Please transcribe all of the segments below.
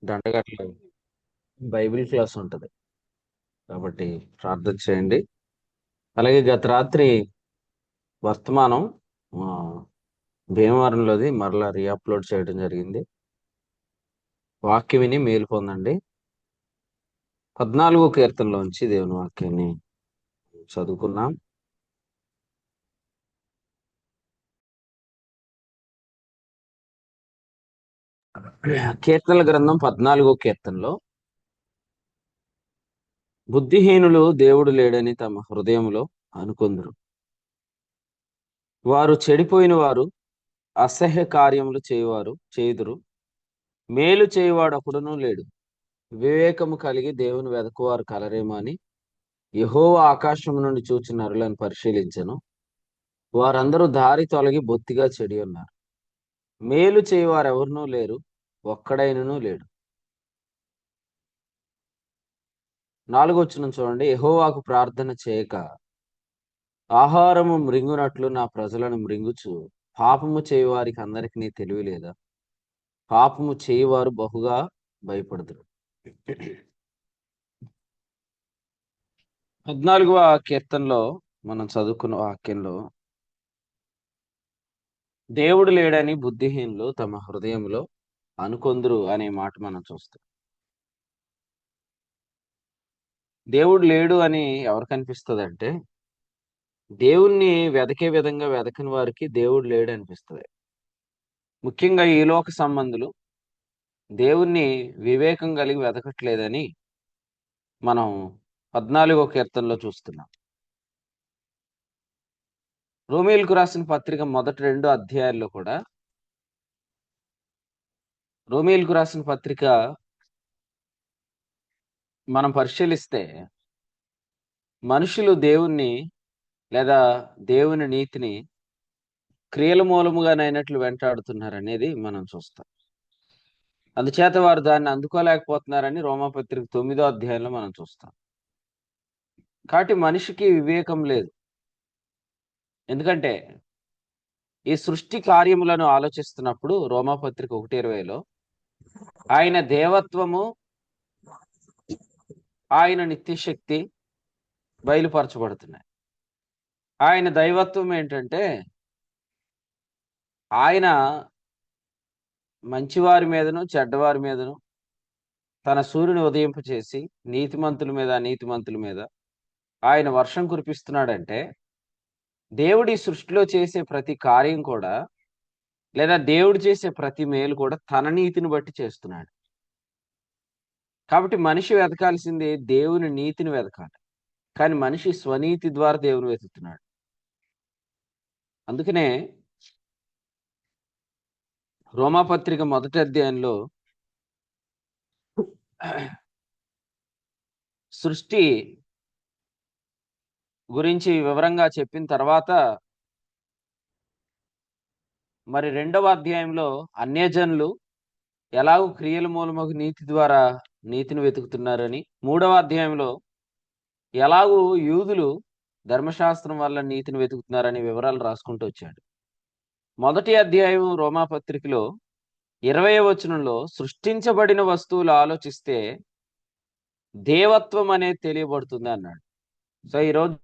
దండగట్ల Bible class ఉంటుంది. కాబట్టి ప్రార్థన చేయండి. అలాగే గత రాత్రి వర్తమానం ఆ, భీమవరంలోది మరలా రీఅప్లోడ్ చేయడం జరిగింది. వాక్యం విని మేలు పొందండి. 14వ కీర్తనలోంచి దేవుని వాక్యాన్ని చదువుకున్నాం. కీర్తనల గ్రంథం 14వ కీర్తనలో బుద్ధిహీనులు దేవుడు లేడని తమ హృదయంలో అనుకొందురు. వారు చెడిపోయిన వారు, అసహ్య కార్యములు చేయుదురు. మేలు చేయువాడు ఒకడునూ లేడు. వివేకము కలిగి దేవుని వెదకువారు కలరేమో అని యెహోవా ఆకాశం నుండి చూచి నరులను పరిశీలించెను. వారందరూ దారి తొలగి బొత్తిగా చెడి ఉన్నారు. మేలు చేయువారు ఎవరునూ లేరు, ఒక్కడైనను లేడు. 4వ వచనం చూడండి. యెహోవాకు ప్రార్థన చేయక ఆహారము మృంగునట్లు నా ప్రజలను మృంగుచు, పాపము చేయువారికి అందరికి తెలివి లేదా? పాపము చేయువారు బహుగా భయపడుదురు. 14వ కీర్తనలో మనం చదువుకున్న వాక్యంలో దేవుడు లేడని బుద్ధిహీనులు తమ హృదయంలో అనుకొందురు అనే మాట మనం చూస్తాం. దేవుడు లేడు అని ఎవరికి అనిపిస్తుంది అంటే, దేవుణ్ణి వెదకే విధంగా వెదకని వారికి దేవుడు లేడు అనిపిస్తుంది. ముఖ్యంగా ఈ లోక సంబంధులు దేవుణ్ణి వివేకం కలిగి వెదకట్లేదని మనం 14వ కీర్తనలో చూస్తున్నాం. రోమీయులకు రాసిన పత్రిక మొదటి 2 అధ్యాయాల్లో కూడా రోమీయులకు రాసిన పత్రిక మనం పరిశీలిస్తే మనుషులు దేవుణ్ణి లేదా దేవుని నీతిని క్రియల మూలముగానైనట్లు వెంటాడుతున్నారు అనేది మనం చూస్తాం. అందుచేత వారు దాన్ని అందుకోలేకపోతున్నారని రోమాపత్రిక 9వ అధ్యాయంలో మనం చూస్తాం. కాబట్టి మనిషికి వివేకం లేదు. ఎందుకంటే ఈ సృష్టి కార్యములను ఆలోచిస్తున్నప్పుడు రోమాపత్రిక 1:20లో ఆయన దేవత్వము, ఆయన నిత్యశక్తి బయలుపరచబడుతున్నాయి. ఆయన దైవత్వం ఏంటంటే ఆయన మంచివారి మీదను చెడ్డవారి మీదను తన సూర్యుని ఉదయింపచేసి నీతిమంతుల మీద అనీతిమంతుల మీద ఆయన వర్షం కురిపిస్తున్నాడంటే దేవుడి సృష్టిలో చేసే ప్రతి కార్యం కూడా లేదా దేవుడు చేసే ప్రతి మేలు కూడా తన నీతిని బట్టి చేస్తున్నాడు. కాబట్టి మనిషి వెతకాల్సింది దేవుని నీతిని వెతకాలి. కానీ మనిషి స్వనీతి ద్వారా దేవుని వెతుకుతున్నాడు. అందుకనే రోమాపత్రిక మొదటి అధ్యాయంలో సృష్టి గురించి వివరంగా చెప్పిన తర్వాత మరి 2వ అధ్యాయంలో అన్యజనులు ఎలాగూ క్రియల మూలముగా నీతి ద్వారా నీతిని వెతుకుతున్నారని, 3వ అధ్యాయంలో ఎలాగూ యూదులు ధర్మశాస్త్రం వల్ల నీతిని వెతుకుతున్నారని వివరాలు రాసుకుంటూ వచ్చాడు. మొదటి అధ్యాయం రోమాపత్రికలో 20వ వచనంలో సృష్టించబడిన వస్తువులు ఆలోచిస్తే దేవత్వం అనేది తెలియబడుతుంది అన్నాడు. సో ఈరోజు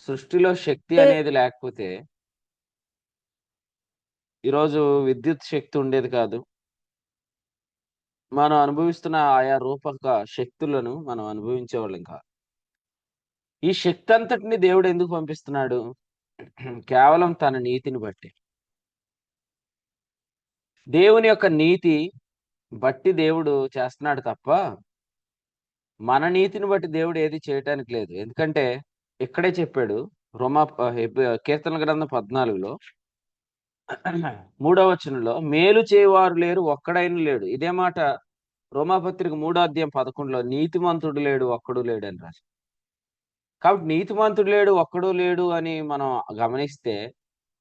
సృష్టిలో శక్తి అనేది లేకపోతే ఈరోజు విద్యుత్ శక్తి ఉండేది కాదు. మనం అనుభవిస్తున్న ఆయా రూపక శక్తులను మనం అనుభవించేవాళ్ళం కాదు. ఈ శక్తి అంతటిని దేవుడు ఎందుకు పంపిస్తున్నాడు? కేవలం తన నీతిని బట్టి. దేవుని యొక్క నీతి బట్టి దేవుడు చేస్తున్నాడు తప్ప మన నీతిని బట్టి దేవుడు ఏది చేయటానికి లేదు. ఎందుకంటే ఇక్కడే చెప్పాడు కీర్తన గ్రంథం 14లో 3వ వచనంలో మేలు చేయవారు లేరు, ఒక్కడైన లేడు. ఇదే మాట రోమాపత్రిక 3వ అధ్యాయం 11లో నీతిమంతుడు లేడు, ఒక్కడు లేడు అని రాసి. కాబట్టి నీతిమంతుడు లేడు, ఒక్కడు లేడు అని మనం గమనిస్తే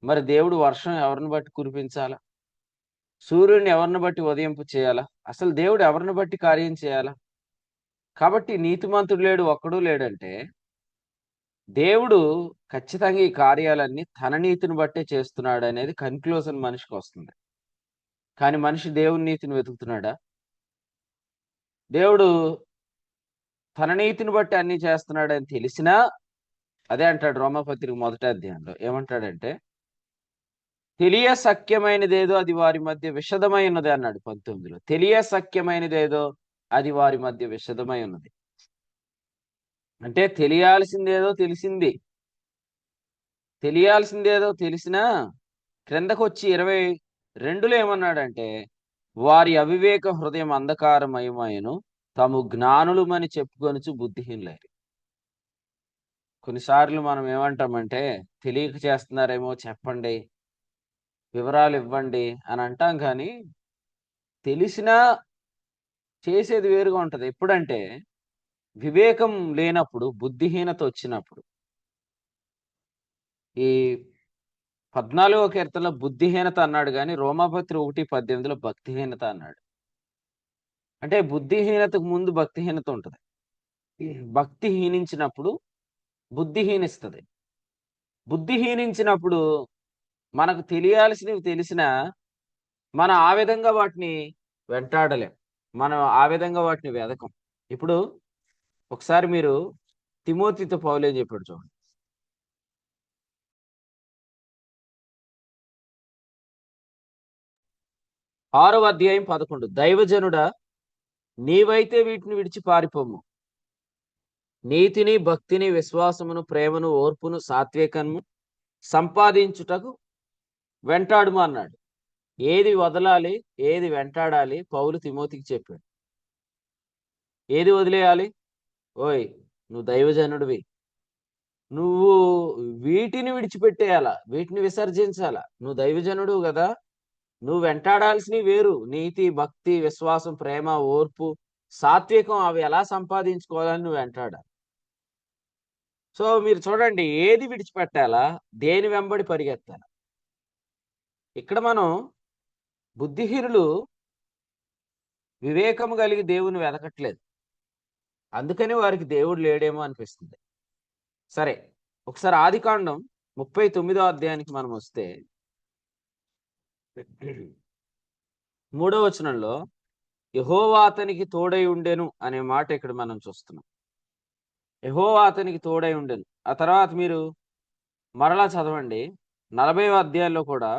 మరి దేవుడు వర్షం ఎవరిని బట్టి కురిపించాలా? సూర్యుడిని ఎవరిని బట్టి ఉదయింపు చేయాలా? అసలు దేవుడు ఎవరిని బట్టి కార్యం చేయాలా? కాబట్టి నీతిమంతుడు లేడు, ఒక్కడు లేడంటే దేవుడు ఖచ్చితంగా ఈ కార్యాలన్నీ తన నీతిని బట్టే చేస్తున్నాడు అనేది కన్క్లూజన్ మనిషికి వస్తుంది. కానీ మనిషి దేవుని నీతిని వెతుకుతున్నాడా? దేవుడు తన నీతిని బట్టి అన్ని చేస్తున్నాడని తెలిసినా అదే అంటాడు రోమాపత్రిక 1వ అధ్యాయంలో ఏమంటాడంటే తెలియ సఖ్యమైనదేదో అది వారి మధ్య విషదమై ఉన్నది అన్నాడు 19లో. తెలియ సఖ్యమైనదేదో అది వారి మధ్య విషదమై ఉన్నది అంటే తెలియాల్సిందేదో తెలిసినా క్రిందకు వచ్చి 22లో ఏమన్నాడంటే వారి అవివేక హృదయం అంధకారమయమయను తాము జ్ఞానులమని చెప్పుకొనుచు బుద్ధిహీనులైరి. కొన్నిసార్లు మనం ఏమంటామంటే తెలియక చేస్తున్నారేమో చెప్పండి, వివరాలు ఇవ్వండి అని అంటాం. కానీ తెలిసినా చేసేది వేరుగా ఉంటది. ఎప్పుడంటే వివేకం లేనప్పుడు, బుద్ధిహీనత వచ్చినప్పుడు. ఈ 14వ కీర్తనలో బుద్ధిహీనత అన్నాడు, కానీ రోమాపత్రి 1:18లో భక్తిహీనత అన్నాడు. అంటే బుద్ధిహీనతకు ముందు భక్తిహీనత ఉంటది. భక్తి హీనించినప్పుడు బుద్ధి హీనిస్తుంది. బుద్ధి హీనించినప్పుడు మనకు తెలియాల్సినవి తెలిసినా మనం ఆ విధంగా వాటిని వెంటాడలేం, మనం ఆ విధంగా వాటిని వెదకం. ఇప్పుడు ఒకసారి మీరు తిమోతితో పౌలు ఏం చెప్పాడు చూడండి. 6వ అధ్యాయం 11 దైవజనుడా నీవైతే వీటిని విడిచి పారిపోము, నీతిని భక్తిని విశ్వాసమును ప్రేమను ఓర్పును సాత్వికము సంపాదించుటకు వెంటాడుము అన్నాడు. ఏది వదలాలి, ఏది వెంటాడాలి పౌలు తిమోతికి చెప్పాడు. ఏది వదిలేయాలి? ఓయ్ నువ్వు దైవజనుడివి, నువ్వు వీటిని విడిచిపెట్టేయాలా, వీటిని విసర్జించాలా. నువ్వు దైవజనుడు కదా, నువ్వు వెంటాడాల్సినవి వేరు. నీతి భక్తి విశ్వాసం ప్రేమ ఓర్పు సాత్వికం అవి ఎలా సంపాదించుకోవాలని నువ్వు వెంటాడాలి. సో మీరు చూడండి, ఏది విడిచిపెట్టాలా, దేని వెంబడి పరిగెత్తాలా. ఇక్కడ మనం బుద్ధిహీనులు వివేకము కలిగి దేవుని వెతకట్లేదు, అందుకని వారికి దేవుడు లేడేమో అనిపిస్తుంది. సరే, ఒకసారి ఆదికాండం 39వ అధ్యాయానికి మనం వస్తే 3వ వచనంలో యెహోవా అతనికి తోడై ఉండెను అనే మాట ఇక్కడ మనం చూస్తున్నాం. యెహోవా అతనికి తోడై ఉండెను. ఆ తర్వాత మీరు మరలా చదవండి, 40వ అధ్యాయంలో కూడా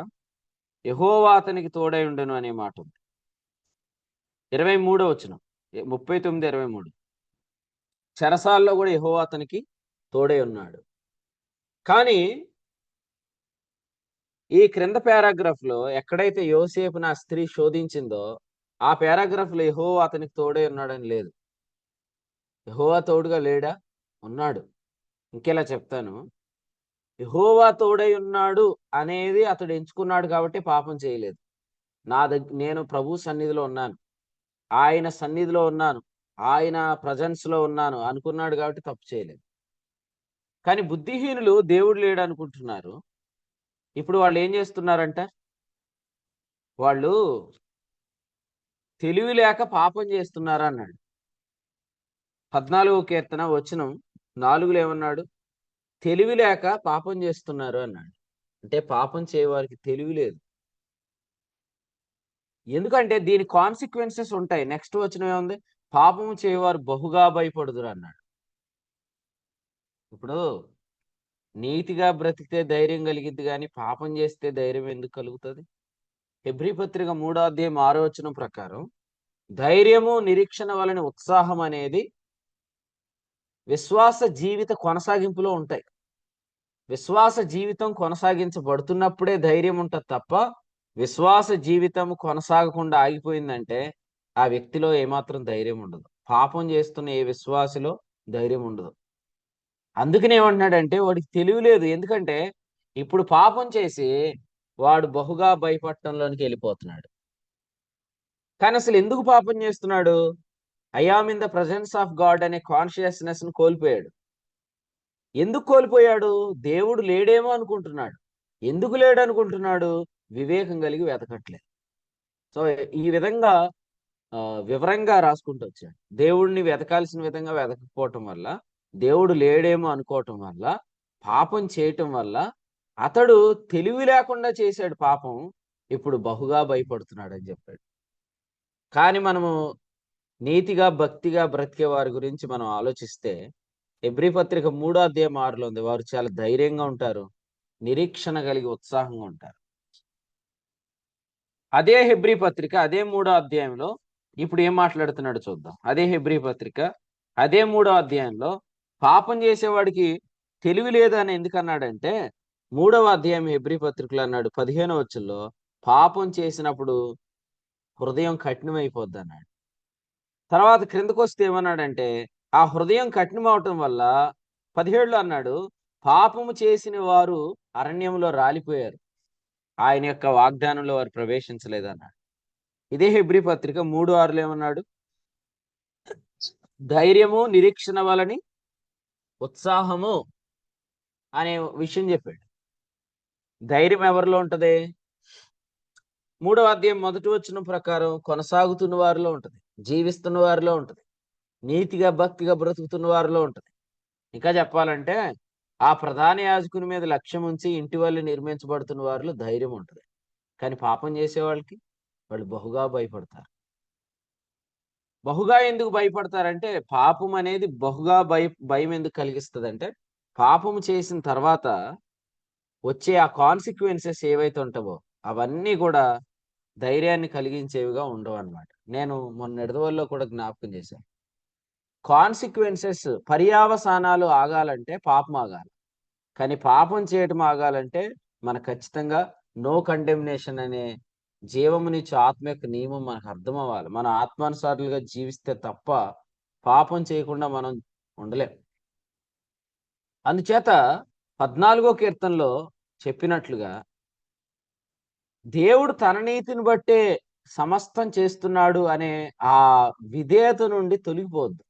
యెహోవా అతనికి తోడై ఉండెను అనే మాట ఉంది. 23వ వచనం 39:23 చెరసాల్లో కూడా యెహోవా అతనికి తోడై ఉన్నాడు. కానీ ఈ క్రింద పారాగ్రాఫ్ లో ఎక్కడైతే యోసేపును ఆ స్త్రీ శోధించిందో ఆ పారాగ్రాఫ్ లో యెహోవా అతనికి తోడై ఉన్నాడని లేదు. యెహోవా తోడుగా లేడా? ఉన్నాడు. ఇంకెలా చెప్తాను, యెహోవా తోడై ఉన్నాడు అనేది అతడు ఎంచుకున్నాడు కాబట్టి పాపం చేయలేదు. నేను ప్రభు సన్నిధిలో ఉన్నాను, ఆయన సన్నిధిలో ఉన్నాను, ఆయన ప్రజెన్స్ లో ఉన్నాను అనుకున్నాడు కాబట్టి తప్పు చేయలేదు. కానీ బుద్ధిహీనులు దేవుడు లేడు అనుకుంటున్నారు. ఇప్పుడు వాళ్ళు ఏం చేస్తున్నారంట, వాళ్ళు తెలివి లేక పాపం చేస్తున్నారు అన్నాడు. 14వ కీర్తన వచనం 4లో ఏమన్నాడు? తెలివి లేక పాపం చేస్తున్నారు అన్నాడు. అంటే పాపం చేయవారికి తెలివి లేదు. ఎందుకంటే దీని కాన్సిక్వెన్సెస్ ఉంటాయి. నెక్స్ట్ వచనం ఏముంది? పాపం చేయవారు బహుగా భయపడుదురు అన్నాడు. ఇప్పుడు నీతిగా బ్రతికితే ధైర్యం కలిగిద్ది, కానీ పాపం చేస్తే ధైర్యం ఎందుకు కలుగుతుంది? హెబ్రీ పత్రిక 3వ అధ్యాయం 6వ వచనం ప్రకారం ధైర్యము నిరీక్షణ వలన ఉత్సాహం అనేది విశ్వాస జీవిత కొనసాగింపులో ఉంటాయి. విశ్వాస జీవితం కొనసాగించబడుతున్నప్పుడే ధైర్యం ఉంటుంది తప్ప విశ్వాస జీవితం కొనసాగకుండా ఆగిపోయిందంటే ఆ వ్యక్తిలో ఏమాత్రం ధైర్యం ఉండదు. పాపం చేస్తున్న ఏ విశ్వాసిలో ధైర్యం ఉండదు. అందుకనే ఏమంటున్నాడంటే వాడికి తెలివి లేదు. ఎందుకంటే ఇప్పుడు పాపం చేసి వాడు బహుగా భయపడటంలోనికి వెళ్ళిపోతున్నాడు. కానీ అసలు ఎందుకు పాపం చేస్తున్నాడు? I am in the presence of God అనే కాన్షియస్నెస్ ను కోల్పోయాడు. ఎందుకు కోల్పోయాడు? దేవుడు లేడేమో అనుకుంటున్నాడు. ఎందుకు లేడు అనుకుంటున్నాడు? వివేకం కలిగి వెతకట్లేదు. సో ఈ విధంగా వివరంగా రాసుకుంటూ వచ్చాడు. దేవుడిని వెతకాల్సిన విధంగా వెతకపోవటం వల్ల, దేవుడు లేడేమో అనుకోవటం వల్ల, పాపం చేయటం వల్ల అతడు తెలివి లేకుండా చేశాడు పాపం. ఇప్పుడు బహుగా భయపడుతున్నాడు అని చెప్పాడు. కానీ మనము నీతిగా భక్తిగా బ్రతికే వారి గురించి మనం ఆలోచిస్తే హెబ్రీ పత్రిక 3:6 ఉంది. వారు చాలా ధైర్యంగా ఉంటారు, నిరీక్షణ కలిగి ఉత్సాహంగా ఉంటారు. అదే హెబ్రీ పత్రిక అదే 3వ అధ్యాయంలో ఇప్పుడు ఏం మాట్లాడుతున్నాడు చూద్దాం. అదే హెబ్రీ పత్రిక అదే 3వ అధ్యాయంలో పాపం చేసేవాడికి తెలివి లేదని ఎందుకన్నాడంటే 3వ అధ్యాయం హెబ్రీ పత్రికలో అన్నాడు 15వ వచనంలో పాపం చేసినప్పుడు హృదయం కఠినమైపోద్ది అన్నాడు. తర్వాత క్రిందకు వస్తే ఏమన్నాడంటే ఆ హృదయం కఠినం అవటం వల్ల 17లో అన్నాడు పాపము చేసిన వారు అరణ్యంలో రాలిపోయారు, ఆయన యొక్క వాగ్దానంలో వారు ప్రవేశించలేదన్నాడు. ఇదే హెబ్రీ పత్రిక 3:6లో ఏమన్నాడు? ధైర్యము నిరీక్షణ వలని ఉత్సాహము అనే విషయం చెప్పాడు. ధైర్యం ఎవరిలో ఉంటది? 3వ అధ్యాయం 1వ వచనం ప్రకారం కొనసాగుతున్న వారిలో ఉంటది, జీవిస్తున్న వారిలో ఉంటది, నీతిగా భక్తిగా బ్రతుకుతున్న వారిలో ఉంటది. ఇంకా చెప్పాలంటే ఆ ప్రధాన యాజకుని మీద లక్ష్యం ఉంచి ఇంటి వాళ్ళు నిర్మించబడుతున్న వారిలో ధైర్యం ఉంటది. కానీ పాపం చేసే వాళ్ళకి వాళ్ళు బహుగా భయపడతారు. బహుగా ఎందుకు భయపడతారంటే పాపం అనేది బహుగా భయం ఎందుకు కలిగిస్తుందంటే పాపం చేసిన తర్వాత వచ్చే ఆ కాన్సిక్వెన్సెస్ ఏవైతే ఉంటావో అవన్నీ కూడా ధైర్యాన్ని కలిగించేవిగా ఉండవు అన్నమాట. నేను మొన్న ఎడదవల్లో కూడా జ్ఞాపకం చేశాను. కాన్సిక్వెన్సెస్ పర్యావసానాలు ఆగాలంటే పాపం ఆగాలి, కానీ పాపం చేయటం ఆగాలంటే మన ఖచ్చితంగా నో కండెమ్నేషన్ అనే జీవమునిచ్చు ఆత్మ యొక్క నియమం మనకు అర్థం అవ్వాలి. మన ఆత్మానుసారులుగా జీవిస్తే తప్ప పాపం చేయకుండా మనం ఉండలేం. అందుచేత 14వ కీర్తనలో చెప్పినట్లుగా దేవుడు తన నీతిని బట్టే సమస్తం చేస్తున్నాడు అనే ఆ విధేయత నుండి తొలగిపోద్దు.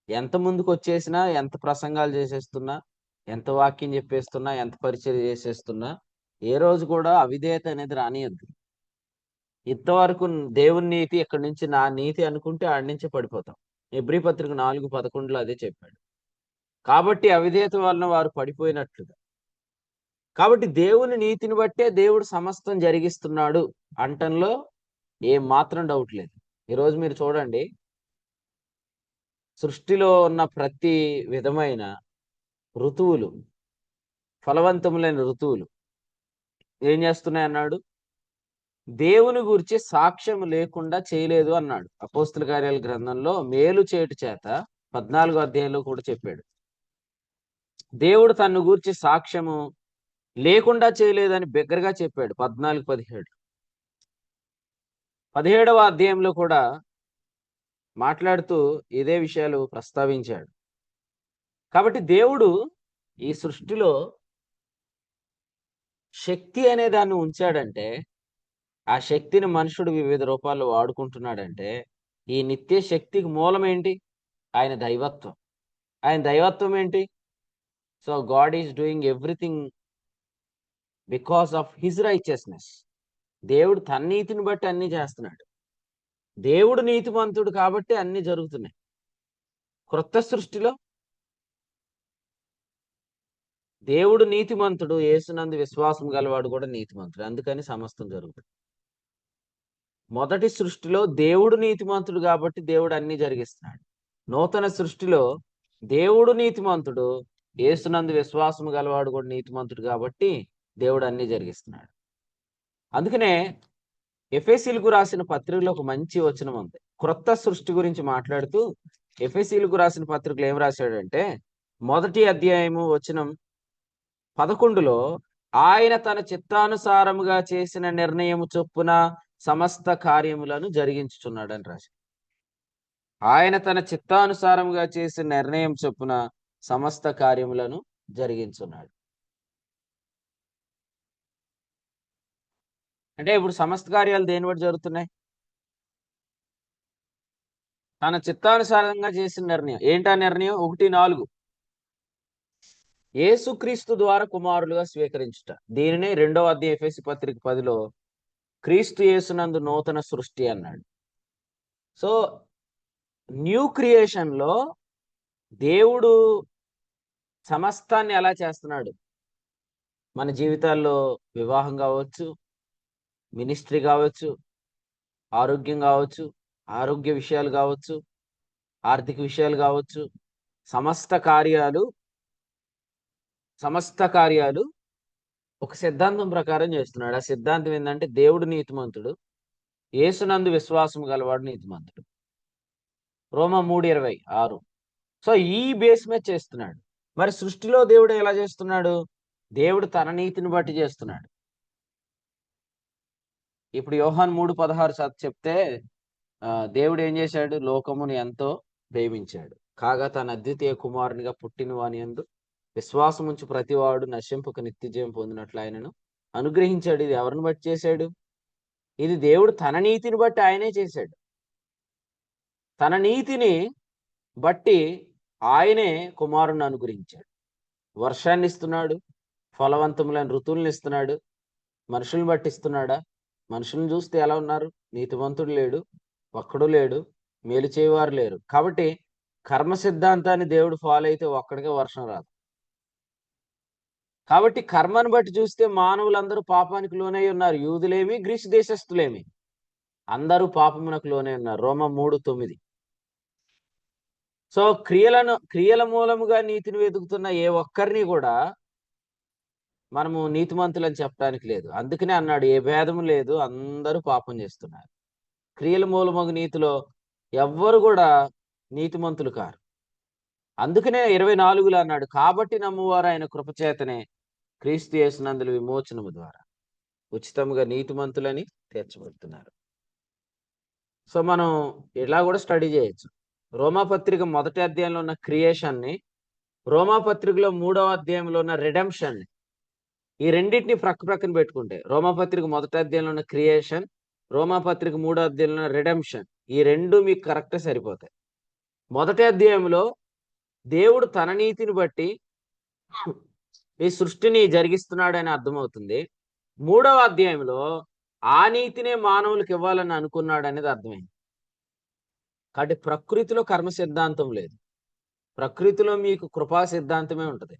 ఎంత ముందుకు వచ్చేసినా, ఎంత ప్రసంగాలు చేసేస్తున్నా, ఎంత వాక్యం చెప్పేస్తున్నా, ఎంత పరిచయం చేసేస్తున్నా ఏ రోజు కూడా అవిధేయత అనేది రానియద్దు. ఇంతవరకు దేవుని నీతి ఇక్కడి నుంచి నా నీతి అనుకుంటే ఆడి నుంచి పడిపోతాం. హెబ్రీ పత్రిక 4:11లో అదే చెప్పాడు. కాబట్టి అవిధేయత వలన వారు పడిపోయినట్లుగా. కాబట్టి దేవుని నీతిని బట్టే దేవుడు సమస్తం జరిగిస్తున్నాడు అంటంలో ఏం మాత్రం డౌట్ లేదు. ఈరోజు మీరు చూడండి, సృష్టిలో ఉన్న ప్రతి విధమైన ఋతువులు, ఫలవంతములైన ఋతువులు ఏం చేస్తున్నాయి అన్నాడు? దేవుని గురించి సాక్ష్యం లేకుండా చేయలేదు అన్నాడు. అపోస్తుల కార్యాల గ్రంథంలో మేలు చేటు చేత 14వ అధ్యాయంలో కూడా చెప్పాడు. దేవుడు తన్ను గూర్చి సాక్ష్యము లేకుండా చేయలేదని బిగ్గరగా చెప్పాడు 14-17. 17వ అధ్యాయంలో కూడా మాట్లాడుతూ ఇదే విషయాలు ప్రస్తావించాడు. కాబట్టి దేవుడు ఈ సృష్టిలో శక్తి అనే దాన్ని ఉంచాడంటే ఆ శక్తిని మనుషుడు వివిధ రూపాల్లో వాడుకుంటున్నాడంటే ఈ నిత్య శక్తికి మూలం ఏంటి? ఆయన దైవత్వం. ఆయన దైవత్వం ఏంటి? So God is doing everything because of his righteousness. దేవుడు తన నీతిని బట్టి అన్ని చేస్తున్నాడు. దేవుడు నీతిమంతుడు కాబట్టి అన్ని జరుగుతున్నాయి. క్రొత్త సృష్టిలో దేవుడు నీతిమంతుడు, యేసునందు విశ్వాసం గలవాడు కూడా నీతిమంతుడు, అందుకని సమస్తం జరుగుతుంది. మొదటి సృష్టిలో దేవుడు నీతిమంతుడు కాబట్టి దేవుడు అన్ని జరిగిస్తున్నాడు. నూతన సృష్టిలో దేవుడు నీతిమంతుడు, యేసునందు విశ్వాసం గలవాడు కూడా నీతిమంతుడు కాబట్టి దేవుడు అన్ని జరిగిస్తున్నాడు. అందుకనే ఎఫెసీలకు రాసిన పత్రికలో ఒక మంచి వచనం ఉంది. క్రొత్త సృష్టి గురించి మాట్లాడుతూ ఎఫెసీలకు రాసిన పత్రికలు ఏం రాశాడంటే 1వ అధ్యాయము వచనం 11లో ఆయన తన చిత్తానుసారముగా చేసిన నిర్ణయము చొప్పున సమస్త కార్యములను జరిగించుచున్నాడు అని రాశాడు. ఆయన తన చిత్తానుసారముగా చేసిన నిర్ణయం చొప్పున సమస్త కార్యములను జరిగించున్నాడు. అంటే ఇప్పుడు సమస్త కార్యాలు దేని బట్టి జరుగుతున్నాయి? తన చిత్తానుసారంగా చేసిన నిర్ణయం. ఏంటా నిర్ణయం? 1:4 యేసుక్రీస్తు ద్వారా కుమారులుగా స్వీకరించుట. దీనినే 2వ అధ్యాయం ఎఫెసీ పత్రిక 10లో క్రీస్తు యేసునందు నూతన సృష్టి అన్నాడు. సో న్యూ క్రియేషన్ లో దేవుడు సమస్తాన్ని ఎలా చేస్తున్నాడు? మన జీవితాల్లో వివాహం కావచ్చు, మినిస్ట్రీ కావచ్చు, ఆరోగ్యం కావచ్చు, ఆరోగ్య విషయాలు కావచ్చు, ఆర్థిక విషయాలు కావచ్చు, సమస్త కార్యాలు ఒక సిద్ధాంతం ప్రకారం చేస్తున్నాడు. ఆ సిద్ధాంతం ఏంటంటే దేవుడు నీతిమంతుడు, యేసునందు విశ్వాసం గలవాడు నీతిమంతుడు. రోమా 3:26. సో ఈ బేస్ మీద చేస్తున్నాడు. మరి సృష్టిలో దేవుడు ఎలా చేస్తున్నాడు? దేవుడు తన నీతిని బట్టి చేస్తున్నాడు. ఇప్పుడు యోహాను 3:16 చెప్తే దేవుడు ఏం చేశాడు? లోకమును ఎంతో ప్రేమించాడు, కాగా తన అద్వితీయ కుమారునిగా పుట్టిన వాని యందు విశ్వాసముంచు ప్రతివాడు నశింపక నిత్యజీవం పొందినట్లు ఆయనను అనుగ్రహించాడు. ఇది ఎవరిని బట్టి చేశాడు? ఇది దేవుడు తన నీతిని బట్టి ఆయనే చేశాడు. తన నీతిని బట్టి ఆయనే కుమారుని అనుగ్రహించాడు. వర్షాన్ని ఇస్తున్నాడు, ఫలవంతములైన ఋతువులను ఇస్తున్నాడు. మనుషుల్ని బట్టి ఇస్తున్నాడా? మనుషుల్ని చూస్తే ఎలా ఉన్నారు? నీతివంతుడు లేడు, ఒక్కడు లేడు, మేలు చేయవారు లేరు. కాబట్టి కర్మ సిద్ధాంతాన్ని దేవుడు ఫాలో అయితే ఒక్కడికే వర్షం రాదు. కాబట్టి కర్మను బట్టి చూస్తే మానవులందరూ పాపానికి లోనై ఉన్నారు. యూదులేమి, గ్రీసు దేశస్థులేమి, అందరూ పాపమునకు లోనే ఉన్నారు. రోమా 3:9. సో క్రియల మూలముగా నీతిని వెతుకుతున్న ఏ ఒక్కరిని కూడా మనము నీతిమంతులని చెప్పడానికి లేదు. అందుకనే అన్నాడు, ఏ భేదము లేదు, అందరూ పాపం చేస్తున్నారు. క్రియల మూలమగు నీతిలో ఎవ్వరు కూడా నీతిమంతులు కారు. అందుకనే 24లో అన్నాడు, కాబట్టి నమ్మువారు ఆయన కృపచేతనే క్రీస్తు యేసునందుల విమోచనము ద్వారా ఉచితముగా నీతిమంతులని తీర్చబడుతున్నారు. సో మనం ఇలా కూడా స్టడీ చేయొచ్చు. రోమాపత్రిక 1వ అధ్యాయంలో ఉన్న క్రియేషన్ని, రోమాపత్రికలో 3వ అధ్యాయంలో ఉన్న రిడెంప్షన్ని, ఈ రెండింటిని ప్రక్కన పెట్టుకుంటే రోమాపత్రిక 1వ అధ్యాయంలో ఉన్న క్రియేషన్, రోమాపత్రిక 3వ అధ్యాయంలో ఉన్న రిడెంప్షన్, ఈ రెండు మీకు కరెక్ట్గా సరిపోతాయి. 1వ అధ్యాయంలో దేవుడు తన నీతిని బట్టి ఈ సృష్టిని జరిగిస్తున్నాడని అర్థమవుతుంది. 3వ అధ్యాయంలో ఆ నీతినే మానవులకు ఇవ్వాలని అనుకున్నాడు అనేది అర్థమైంది. కాబట్టి ప్రకృతిలో కర్మ సిద్ధాంతం లేదు, ప్రకృతిలో మీకు కృపా సిద్ధాంతమే ఉంటుంది.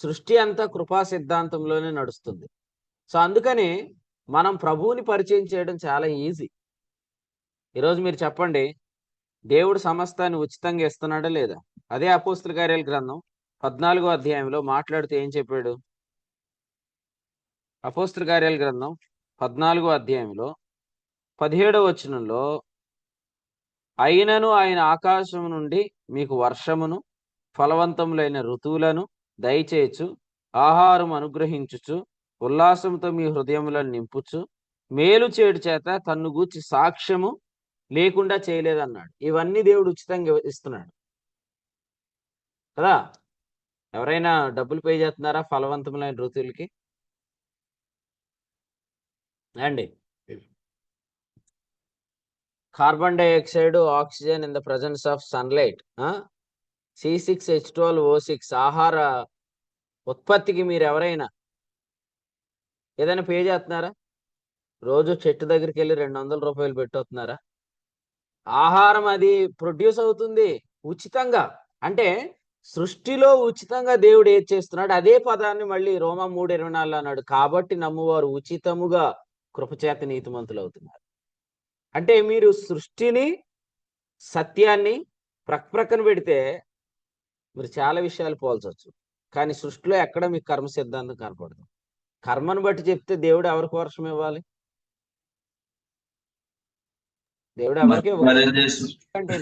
సృష్టి అంతా కృపా సిద్ధాంతంలోనే నడుస్తుంది. సో అందుకని మనం ప్రభువుని పరిచయం చేయడం చాలా ఈజీ. ఈరోజు మీరు చెప్పండి, దేవుడు సమస్తాన్ని ఉచితంగా ఇస్తున్నాడా లేదా? అదే అపోస్తల కార్యాల గ్రంథం 14వ అధ్యాయంలో మాట్లాడుతూ ఏం చెప్పాడు? అపోస్తల కార్యాల గ్రంథం 14వ అధ్యాయంలో 17వ వచనంలో, అయినను ఆయన ఆకాశం నుండి మీకు వర్షమును ఫలవంతములైన ఋతువులను దయచేయచ్చు, ఆహారం అనుగ్రహించుచు, ఉల్లాసంతో మీ హృదయములను నింపుచు, మేలు చేడు చేత తన్ను గూర్చి సాక్ష్యము లేకుండా చేయలేదన్నాడు. ఇవన్నీ దేవుడు ఉచితంగా ఇస్తున్నాడు కదా. ఎవరైనా డబ్బులు పే చేస్తున్నారా ఫలవంతములైన ఋతువులకి అండి? Carbon dioxide, oxygen in the presence of sunlight, C6H12O6 ఆహార ఉత్పత్తికి మీరు ఎవరైనా ఏదైనా పే చేస్తున్నారా? రోజు చెట్టు దగ్గరికి వెళ్ళి 200 రూపాయలు పెట్టొస్తున్నారా? ఆహారం అది ప్రొడ్యూస్ అవుతుంది ఉచితంగా. అంటే సృష్టిలో ఉచితంగా దేవుడు ఏది చేస్తున్నాడు అదే పదాన్ని మళ్ళీ రోమా 3:24 అన్నాడు, కాబట్టి నమ్మువారు ఉచితముగా కృపచేత నీతిమంతులు అవుతున్నారు. అంటే మీరు సృష్టిని, సత్యాన్ని ప్రక్కన పెడితే మీరు చాలా విషయాలు పోల్చవచ్చు, కానీ సృష్టిలో ఎక్కడ మీకు కర్మ సిద్ధాంతం కనపడదు. కర్మను బట్టి చెప్తే దేవుడు ఎవరికి వర్షం ఇవ్వాలి? దేవుడు ఎవరికి అంటే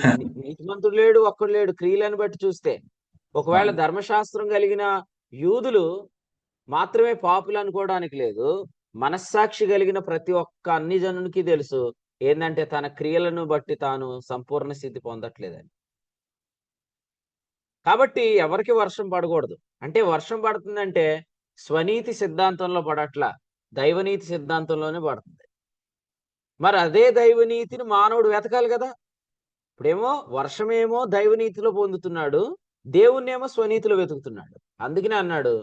నీతిమంతుడు లేడు, ఒక్కడు లేడు. క్రియలను బట్టి చూస్తే ఒకవేళ ధర్మశాస్త్రం కలిగిన యూదులు మాత్రమే పాపులు అనుకోవడానికి లేదు. మనస్సాక్షి కలిగిన ప్రతి ఒక్క అన్ని జనునికి తెలుసు ఏంటంటే తన క్రియలను బట్టి తాను సంపూర్ణ స్థితి పొందట్లేదని. కాబట్టి ఎవరికి వర్షం పడకూడదు. అంటే వర్షం పడుతుందంటే స్వనీతి సిద్ధాంతంలో పడట్లా, దైవనీతి సిద్ధాంతంలోనే పడుతుంది. మరి అదే దైవనీతిని మానవుడు వెతకాలి కదా. ఇప్పుడేమో వర్షమేమో దైవనీతిలో పొందుతున్నాడు, దేవుణ్ణేమో స్వనీతిలో వెతుకుతున్నాడు. అందుకనే అన్నాడు,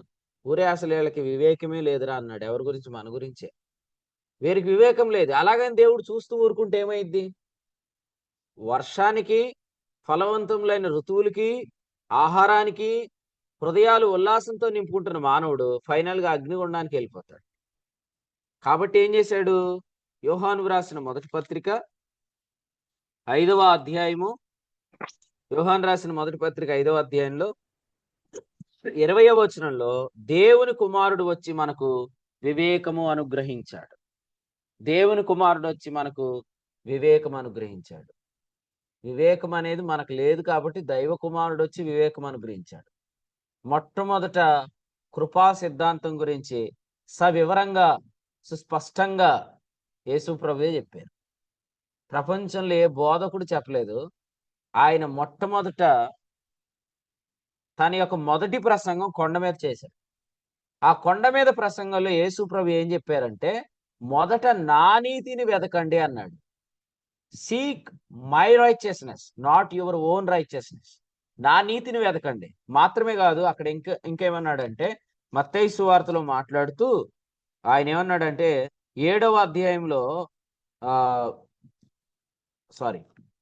ఊరే అసలు వీళ్ళకి వివేకమే లేదురా అన్నాడు. ఎవరి గురించి? మన గురించే. వీరికి వివేకం లేదు. అలాగని దేవుడు చూస్తూ ఊరుకుంటే ఏమైద్ది? వర్షానికి, ఫలవంతములైన ఋతువులకి, ఆహారానికి హృదయాలు ఉల్లాసంతో నింపుకుంటున్న మానవుడు ఫైనల్గా అగ్నిగుండానికి వెళ్ళిపోతాడు. కాబట్టి ఏం చేశాడు? యోహాను వ్రాసిన మొదటి పత్రిక 5వ అధ్యాయము, యోహాను రాసిన మొదటి పత్రిక 5వ అధ్యాయంలో 20వ వచనంలో దేవుని కుమారుడు వచ్చి మనకు వివేకము అనుగ్రహించాడు. దేవుని కుమారుడు వచ్చి మనకు వివేకం అనుగ్రహించాడు. వివేకం అనేది మనకు లేదు కాబట్టి దైవ కుమారుడు వచ్చి వివేకం అనుగ్రహించాడు. మొట్టమొదట కృపా సిద్ధాంతం గురించి సవివరంగా సుస్పష్టంగా యేసు ప్రభువే చెప్పారు. ప్రపంచంలో ఏ బోధకుడు చెప్పలేదు. ఆయన మొట్టమొదట తన యొక్క మొదటి ప్రసంగం కొండ మీద చేశారు. ఆ కొండ మీద ప్రసంగంలో యేసు ప్రభు ఏం చెప్పారంటే, మొదట నా నీతిని వెతకండి అన్నాడు. Seek my righteousness, not your own righteousness. నా నీతిని వెతకండి. మాత్రమే కాదు, అక్కడ ఇంకేమన్నాడంటే, మత్తయి సువార్తలో మాట్లాడుతూ ఆయన ఏమన్నాడంటే 7వ అధ్యాయంలో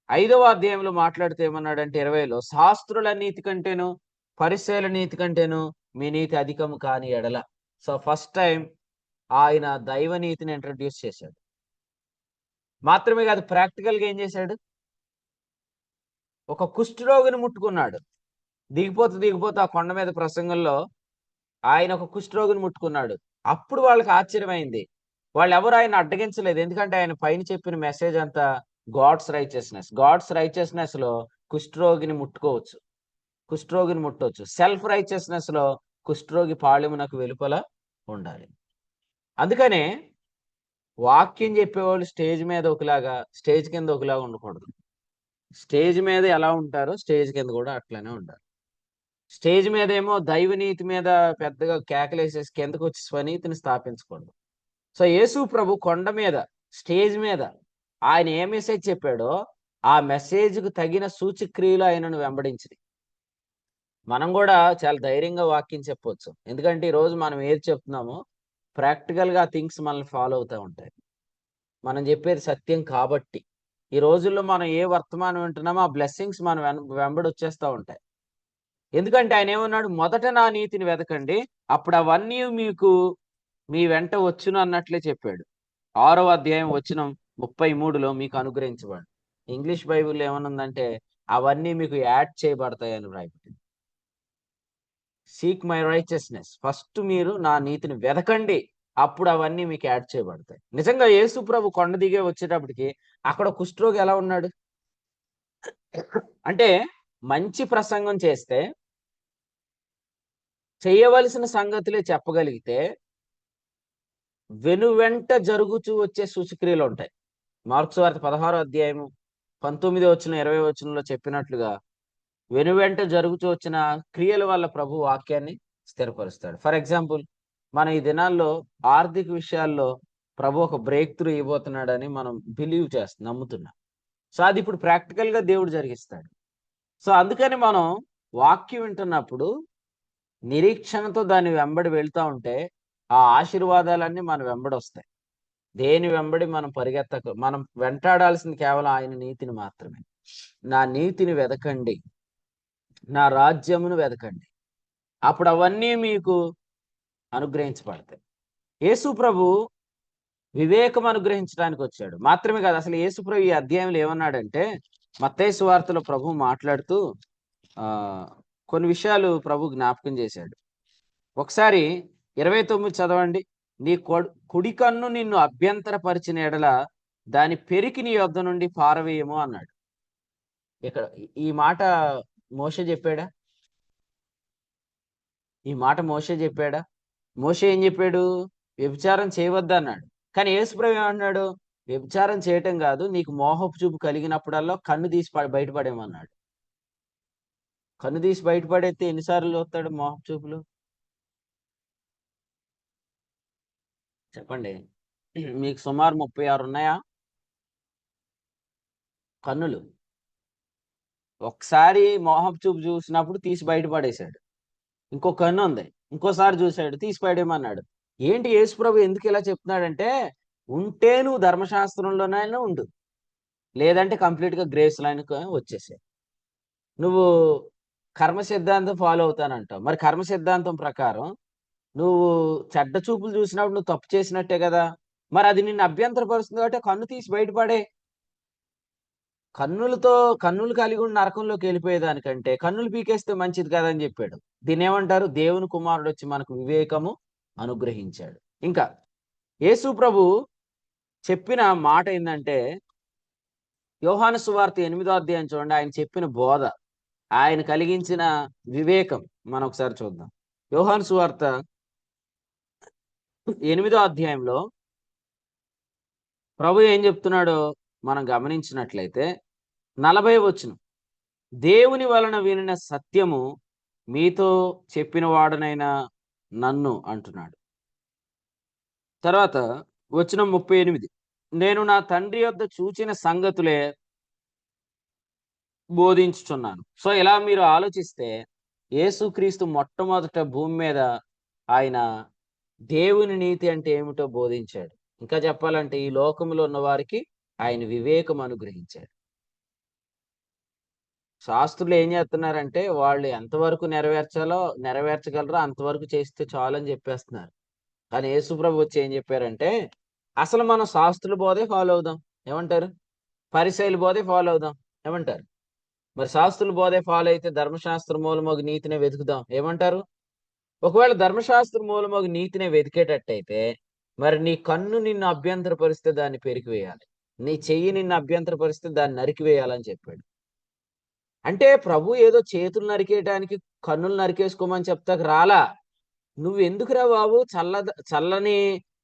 5వ అధ్యాయంలో మాట్లాడితే ఏమన్నాడంటే 20లో, శాస్త్రుల నీతి కంటేను పరిసయ్యుల నీతి కంటేను మీ నీతి అధికము కాని ఎడల. సో ఫస్ట్ టైం ఆయన దైవ నీతిని ఇంట్రడ్యూస్ చేశాడు. మాత్రమే కాదు, ప్రాక్టికల్గా ఏం చేశాడు? ఒక కుష్ఠరోగిని ముట్టుకున్నాడు. దిగిపోతూ ఆ కొండ మీద ప్రసంగంలో ఆయన ఒక కుష్ఠరోగిని ముట్టుకున్నాడు. అప్పుడు వాళ్ళకి ఆశ్చర్యమైంది. వాళ్ళు ఎవరు ఆయన అడ్డగించలేదు. ఎందుకంటే ఆయన పైన చెప్పిన మెసేజ్ అంతా గాడ్స్ రైచియస్నెస్ లో కుష్ఠరోగిని ముట్టుకోవచ్చు, కుష్ఠరోగిని ముట్టవచ్చు. సెల్ఫ్ రైచియస్నెస్ లో కుష్ఠరోగి పాళెమునకు వెలుపల ఉండాలి. అందుకనే వాక్యం చెప్పేవాళ్ళు స్టేజ్ మీద ఒకలాగా, స్టేజ్ కింద ఒకలాగా ఉండకూడదు. స్టేజ్ మీద ఎలా ఉంటారో స్టేజ్ కింద కూడా అట్లనే ఉండాలి. స్టేజ్ మీద ఏమో దైవనీతి మీద పెద్దగా కేకలేసేసి కిందకు వచ్చి స్వనీతిని స్థాపించకూడదు. సో యేసు ప్రభు కొండ మీద, స్టేజ్ మీద ఆయన ఏ మెసేజ్ చెప్పాడో ఆ మెసేజ్కు తగిన సూచక్రియలు ఆయనను వెంబడించింది. మనం కూడా చాలా ధైర్యంగా వాక్యం చెప్పవచ్చు. ఎందుకంటే ఈరోజు మనం ఏది చెప్తున్నామో ప్రాక్టికల్గా థింగ్స్ మనల్ని ఫాలో అవుతూ ఉంటాయి. మనం చెప్పేది సత్యం కాబట్టి ఈ రోజుల్లో మనం ఏ వర్తమానం వింటున్నామో ఆ బ్లెస్సింగ్స్ మనం వెంబడి వచ్చేస్తూ ఉంటాయి. ఎందుకంటే ఆయన ఏమన్నాడు, మొదట నా నీతిని వెతకండి, అప్పుడు అవన్నీ మీకు మీ వెంట వచ్చును అన్నట్లే చెప్పాడు. 6వ అధ్యాయం వచనం 33లో మీకు అనుగ్రహించబడు. ఇంగ్లీష్ బైబిల్లో ఏమనుందంటే అవన్నీ మీకు యాడ్ చేయబడతాయి అని రాయబడింది. సీక్ మై రైచియస్నెస్, ఫస్ట్ మీరు నా నీతిని వెతకండి, అప్పుడు అవన్నీ మీకు యాడ్ చేయబడతాయి. నిజంగా యేసు ప్రభు కొండ దిగే వచ్చేటప్పటికి అక్కడ కుష్ఠరోగి ఎలా ఉన్నాడు అంటే, మంచి ప్రసంగం చేస్తే, చేయవలసిన సంగతులే చెప్పగలిగితే వెనువెంట జరుగుతూ వచ్చే సూచక్రియలు ఉంటాయి. మార్క్స్ వార్త 16వ అధ్యాయము 19వ వచనం 20వ వచనంలో చెప్పినట్లుగా వెనువెంట జరుగుతూ వచ్చిన క్రియల వల్ల ప్రభు వాక్యాన్ని స్థిరపరుస్తాడు. ఫర్ ఎగ్జాంపుల్, మన ఈ దినాల్లో ఆర్థిక విషయాల్లో ప్రభు ఒక బ్రేక్ త్రూ ఇవ్వబోతున్నాడని మనం బిలీవ్ చేస్తాం, నమ్ముతున్నాం. సో అది ఇప్పుడు ప్రాక్టికల్ గా దేవుడు జరిగిస్తాడు. సో అందుకని మనం వాక్యం వింటున్నప్పుడు నిరీక్షణతో దాన్ని వెంబడి వెళ్తా ఉంటే ఆ ఆశీర్వాదాలన్నీ మన వెంబడి వస్తాయి. దేని వెంబడి మనం మనం వెంటాడాల్సింది కేవలం ఆయన నీతిని మాత్రమే. నా నీతిని వెతకండి, నా రాజ్యమును వెతకండి, అప్పుడు అవన్నీ మీకు అనుగ్రహించబడతాయి. యేసు ప్రభు వివేకం అనుగ్రహించడానికి వచ్చాడు. మాత్రమే కాదు, అసలు యేసు ప్రభు ఈ అధ్యాయంలో ఏమన్నాడంటే, మత్తయి సువార్తలో ప్రభు మాట్లాడుతూ కొన్ని విషయాలు ప్రభు జ్ఞాపకం చేశాడు. ఒకసారి 29 చదవండి. నీ కుడి కన్ను నిన్ను అభ్యంతరపరిచిన ఎడల దాని పెరికి నీ యొద్ద నుండి పారవేయము అన్నాడు. ఇక్కడ ఈ మాట మోషే చెప్పాడా? ఈ మాట మోషే చెప్పాడా? మోషే ఏం చెప్పాడు? వ్యభిచారం చేయవద్దు అన్నాడు. కానీ యేసుప్రభు ఏమన్నాడు? వ్యభిచారం చేయటం కాదు, నీకు మోహపు చూపు కలిగినప్పుడల్లా కన్ను తీసి బయటపడేమన్నాడు. కన్ను తీసి బయటపడేస్తే ఎన్నిసార్లు చూస్తాడు మోహపు చూపులు? చెప్పండి. మీకు సుమారు 36 ఉన్నాయా కన్నులు? ఒకసారి మోహపు చూపు చూసినప్పుడు తీసి బయటపడేశాడు. ఇంకో కన్ను ఉంది, ఇంకోసారి చూశాడు, తీసి పడేయమన్నాడు. ఏంటి యేసుప్రభు ఎందుకు ఇలా చెప్తున్నాడంటే, ఉంటే నువ్వు ధర్మశాస్త్రంలోనైనా ఉండు, లేదంటే కంప్లీట్ గా గ్రేస్ లైన్ వచ్చేసే. నువ్వు కర్మ సిద్ధాంతం ఫాలో అవుతానంటావు. మరి కర్మ సిద్ధాంతం ప్రకారం నువ్వు చెడ్డ చూపులు చూసినప్పుడు నువ్వు తప్పు చేసినట్టే కదా. మరి అది నిన్ను అభ్యంతరపరుస్తుంది కాబట్టి కన్ను తీసి బయటపడే. కన్నులతో కన్నులు కలిగి ఉన్న నరకంలోకి వెళ్ళిపోయేదానికంటే కన్నులు పీకేస్తే మంచిది కాదని చెప్పాడు. దీన్ని ఏమంటారు? దేవుని కుమారుడు వచ్చి మనకు వివేకము అనుగ్రహించాడు. ఇంకా యేసు ప్రభు చెప్పిన మాట ఏంటంటే, యోహాను సువార్త 8వ అధ్యాయం చూడండి. ఆయన చెప్పిన బోధ, ఆయన కలిగించిన వివేకం మనం ఒకసారి చూద్దాం. యోహాను సువార్త 8వ అధ్యాయంలో ప్రభు ఏం చెప్తున్నాడో మనం గమనించినట్లయితే 40వ వచనం, దేవుని వలన వినిన సత్యము మీతో చెప్పిన వాడనైనా నన్ను అంటున్నాడు. తర్వాత వచనం 38, నేను నా తండ్రి యొద్ద చూచిన సంగతులే బోధించుచున్నాను. సో ఇలా మీరు ఆలోచిస్తే యేసుక్రీస్తు మొట్టమొదట భూమి మీద ఆయన దేవుని నీతి అంటే ఏమిటో బోధించాడు. ఇంకా చెప్పాలంటే ఈ లోకంలో ఉన్న వారికి ఆయన వివేకం అనుగ్రహించాడు. శాస్త్రులు ఏం చేస్తున్నారంటే వాళ్ళు ఎంతవరకు నెరవేర్చగలరో అంతవరకు చేస్తే చాలు అని చెప్పేస్తున్నారు. కానీ యేసుప్రభు వచ్చి ఏం చెప్పారంటే, అసలు మనం శాస్త్రుల బోధే ఫాలో అవుదాం. ఏమంటారు? పరిసయ్యుల బోధే ఫాలో అవుదాం. ఏమంటారు? మరి శాస్త్రుల బోధే ఫాలో అయితే ధర్మశాస్త్ర మూలమగు నీతినే వెతుకుదాం. ఏమంటారు? ఒకవేళ ధర్మశాస్త్ర మూలమగు నీతినే వెతికేటట్టయితే మరి నీ కన్ను నిన్ను అభ్యంతరపరిస్తే దాన్ని పెరికివేయాలి, నీ చెయ్యి నిన్ను అభ్యంతరపరిస్తే దాన్ని నరికివేయాలని చెప్పాడు. అంటే ప్రభు ఏదో చేతులు నరికేయడానికి కన్నులు నరికేసుకోమని చెప్తాకు రాలా. నువ్వు ఎందుకురా బాబు చల్లని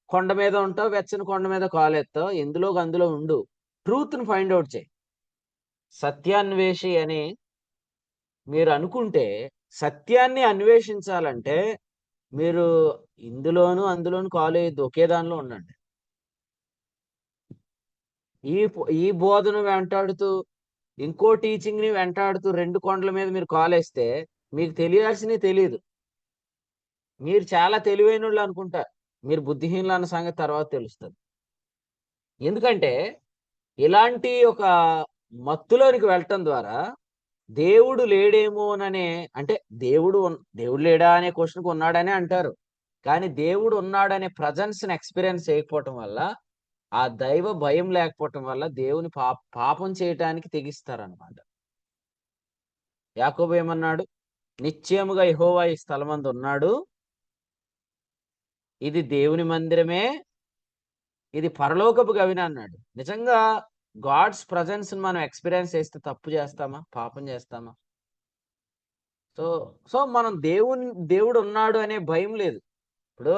కొండ మీద ఉంటావు, వెచ్చని కొండ మీద కాలెత్తావు, అందులో ఉండు, ట్రూత్ని ఫైండ్ అవుట్ చేయి. సత్యాన్వేషి అని మీరు అనుకుంటే, సత్యాన్ని అన్వేషించాలంటే మీరు అందులోను కాలేయద్దు, ఒకే దానిలో ఉండండి. ఈ బోధను వెంటాడుతూ ఇంకో టీచింగ్ ని వెంటాడుతూ 2 కొండల మీద మీరు కాలేస్తే మీకు తెలియాల్సినవి తెలియదు. మీరు చాలా తెలివైన వాళ్ళు అనుకుంటారు, మీరు బుద్ధిహీనులు అన్న సంగతి తర్వాత తెలుస్తుంది. ఎందుకంటే ఇలాంటి ఒక మత్తులోనికి వెళ్ళటం ద్వారా దేవుడు లేడేమోననే, అంటే దేవుడు లేడా అనే క్వశ్చన్కి ఉన్నాడనే అంటారు. కానీ దేవుడు ఉన్నాడనే ప్రజెన్స్ని ఎక్స్పీరియన్స్ చేయకపోవటం వల్ల, ఆ దైవ భయం లేకపోవటం వల్ల దేవుని పాపం చేయటానికి తెగిస్తారనమాట. యాకోబు ఏమన్నాడు? నిశ్చయముగా యెహోవా ఈ స్థలమందు ఉన్నాడు, ఇది దేవుని మందిరమే, ఇది పరలోకపు గవిని అన్నాడు. నిజంగా గాడ్స్ ప్రజెన్స్ మనం ఎక్స్పీరియన్స్ చేస్తే తప్పు చేస్తామా, పాపం చేస్తామా? సో మనం దేవుడు ఉన్నాడు అనే భయం లేదు. ఇప్పుడు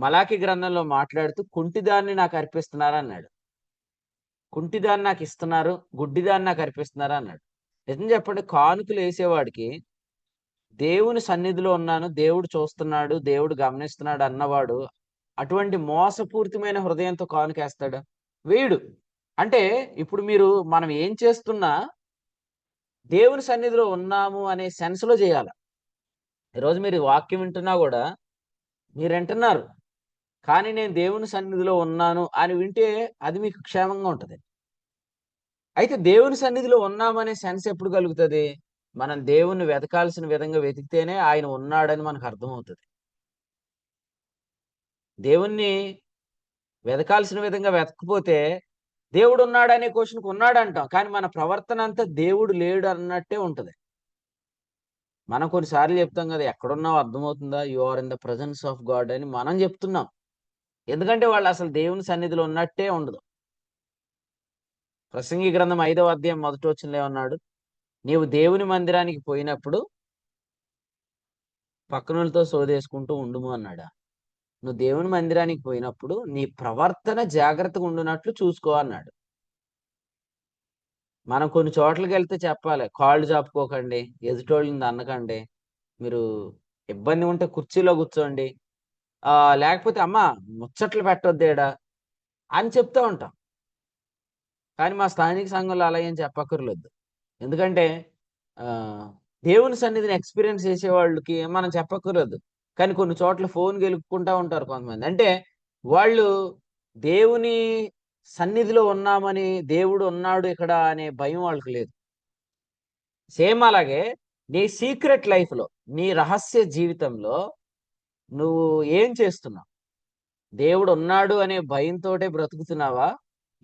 మలాకి గ్రంథంలో మాట్లాడుతూ కుంటిదాన్ని నాకు అర్పిస్తున్నారు అన్నాడు. కుంటిదాన్ని నాకు ఇస్తున్నారు, గుడ్డిదాన్ని నాకు అర్పిస్తున్నారు అన్నాడు. నిజం చెప్పండి, కానుకలు వేసేవాడికి దేవుని సన్నిధిలో ఉన్నాను, దేవుడు చూస్తున్నాడు, దేవుడు గమనిస్తున్నాడు అన్నవాడు అటువంటి మోసపూరితమైన హృదయంతో కానుకేస్తాడు? వేయుడు. అంటే ఇప్పుడు మనం ఏం చేస్తున్నా దేవుని సన్నిధిలో ఉన్నాము అనే సెన్స్లో చేయాలి. ఈరోజు మీరు వాక్యం వింటున్నా కూడా మీరు వింటున్నారు, కానీ నేను దేవుని సన్నిధిలో ఉన్నాను అని వింటే అది మీకు క్షేమంగా ఉంటుంది. అయితే దేవుని సన్నిధిలో ఉన్నామనే సెన్స్ ఎప్పుడు కలుగుతుంది? మనం దేవుణ్ణి వెతకాల్సిన విధంగా వెతికితేనే ఆయన ఉన్నాడని మనకు అర్థమవుతుంది. దేవుణ్ణి వెతకాల్సిన విధంగా వెతకపోతే దేవుడు ఉన్నాడనే క్వశ్చన్కి ఉన్నాడు అంటాం, కానీ మన ప్రవర్తన అంతా దేవుడు లేడు అన్నట్టే ఉంటుంది. మనం కొన్నిసార్లు చెప్తాం కదా, ఎక్కడున్నావు అర్థమవుతుందా, you are in the presence of God అని మనం చెప్తున్నాం. ఎందుకంటే వాళ్ళు అసలు దేవుని సన్నిధిలో ఉన్నట్టే ఉండదు. ప్రసంగి గ్రంథం 5వ అధ్యాయం 1వ వచనంలో ఏమన్నాడు? నీవు దేవుని మందిరానికి పోయినప్పుడు పక్కనులతో సోదేసుకుంటూ ఉండుము అన్నాడా? నువ్వు దేవుని మందిరానికి పోయినప్పుడు నీ ప్రవర్తన జాగ్రత్తగా ఉండునట్లు చూసుకో అన్నాడు. మనం కొన్ని చోట్లకి వెళ్తే చెప్పాలి, కాళ్ళు చాపుకోకండి, ఎదుటోళ్ళని అన్నకండి, మీరు ఇబ్బంది ఉంటే కుర్చీలో కూర్చోండి, లేకపోతే అమ్మ ముచ్చట్లు పెట్టొద్దేడా అని చెప్తూ ఉంటాం. కానీ మా స్థానిక సంఘంలో అలా ఏం చెప్పక్కర్లేదు. ఎందుకంటే దేవుని సన్నిధిని ఎక్స్పీరియన్స్ చేసేవాళ్ళకి మనం చెప్పక్కర్లేదు. కానీ కొన్ని చోట్ల ఫోన్ గెలుపుకుంటా ఉంటారు కొంతమంది. అంటే వాళ్ళు దేవుని సన్నిధిలో ఉన్నామని, దేవుడు ఉన్నాడు ఇక్కడ అనే భయం వాళ్ళకి లేదు. సేమ్ అలాగే నీ సీక్రెట్ లైఫ్లో, నీ రహస్య జీవితంలో నువ్వు ఏం చేస్తున్నావు? దేవుడు ఉన్నాడు అనే భయంతోటే బ్రతుకుతున్నావా,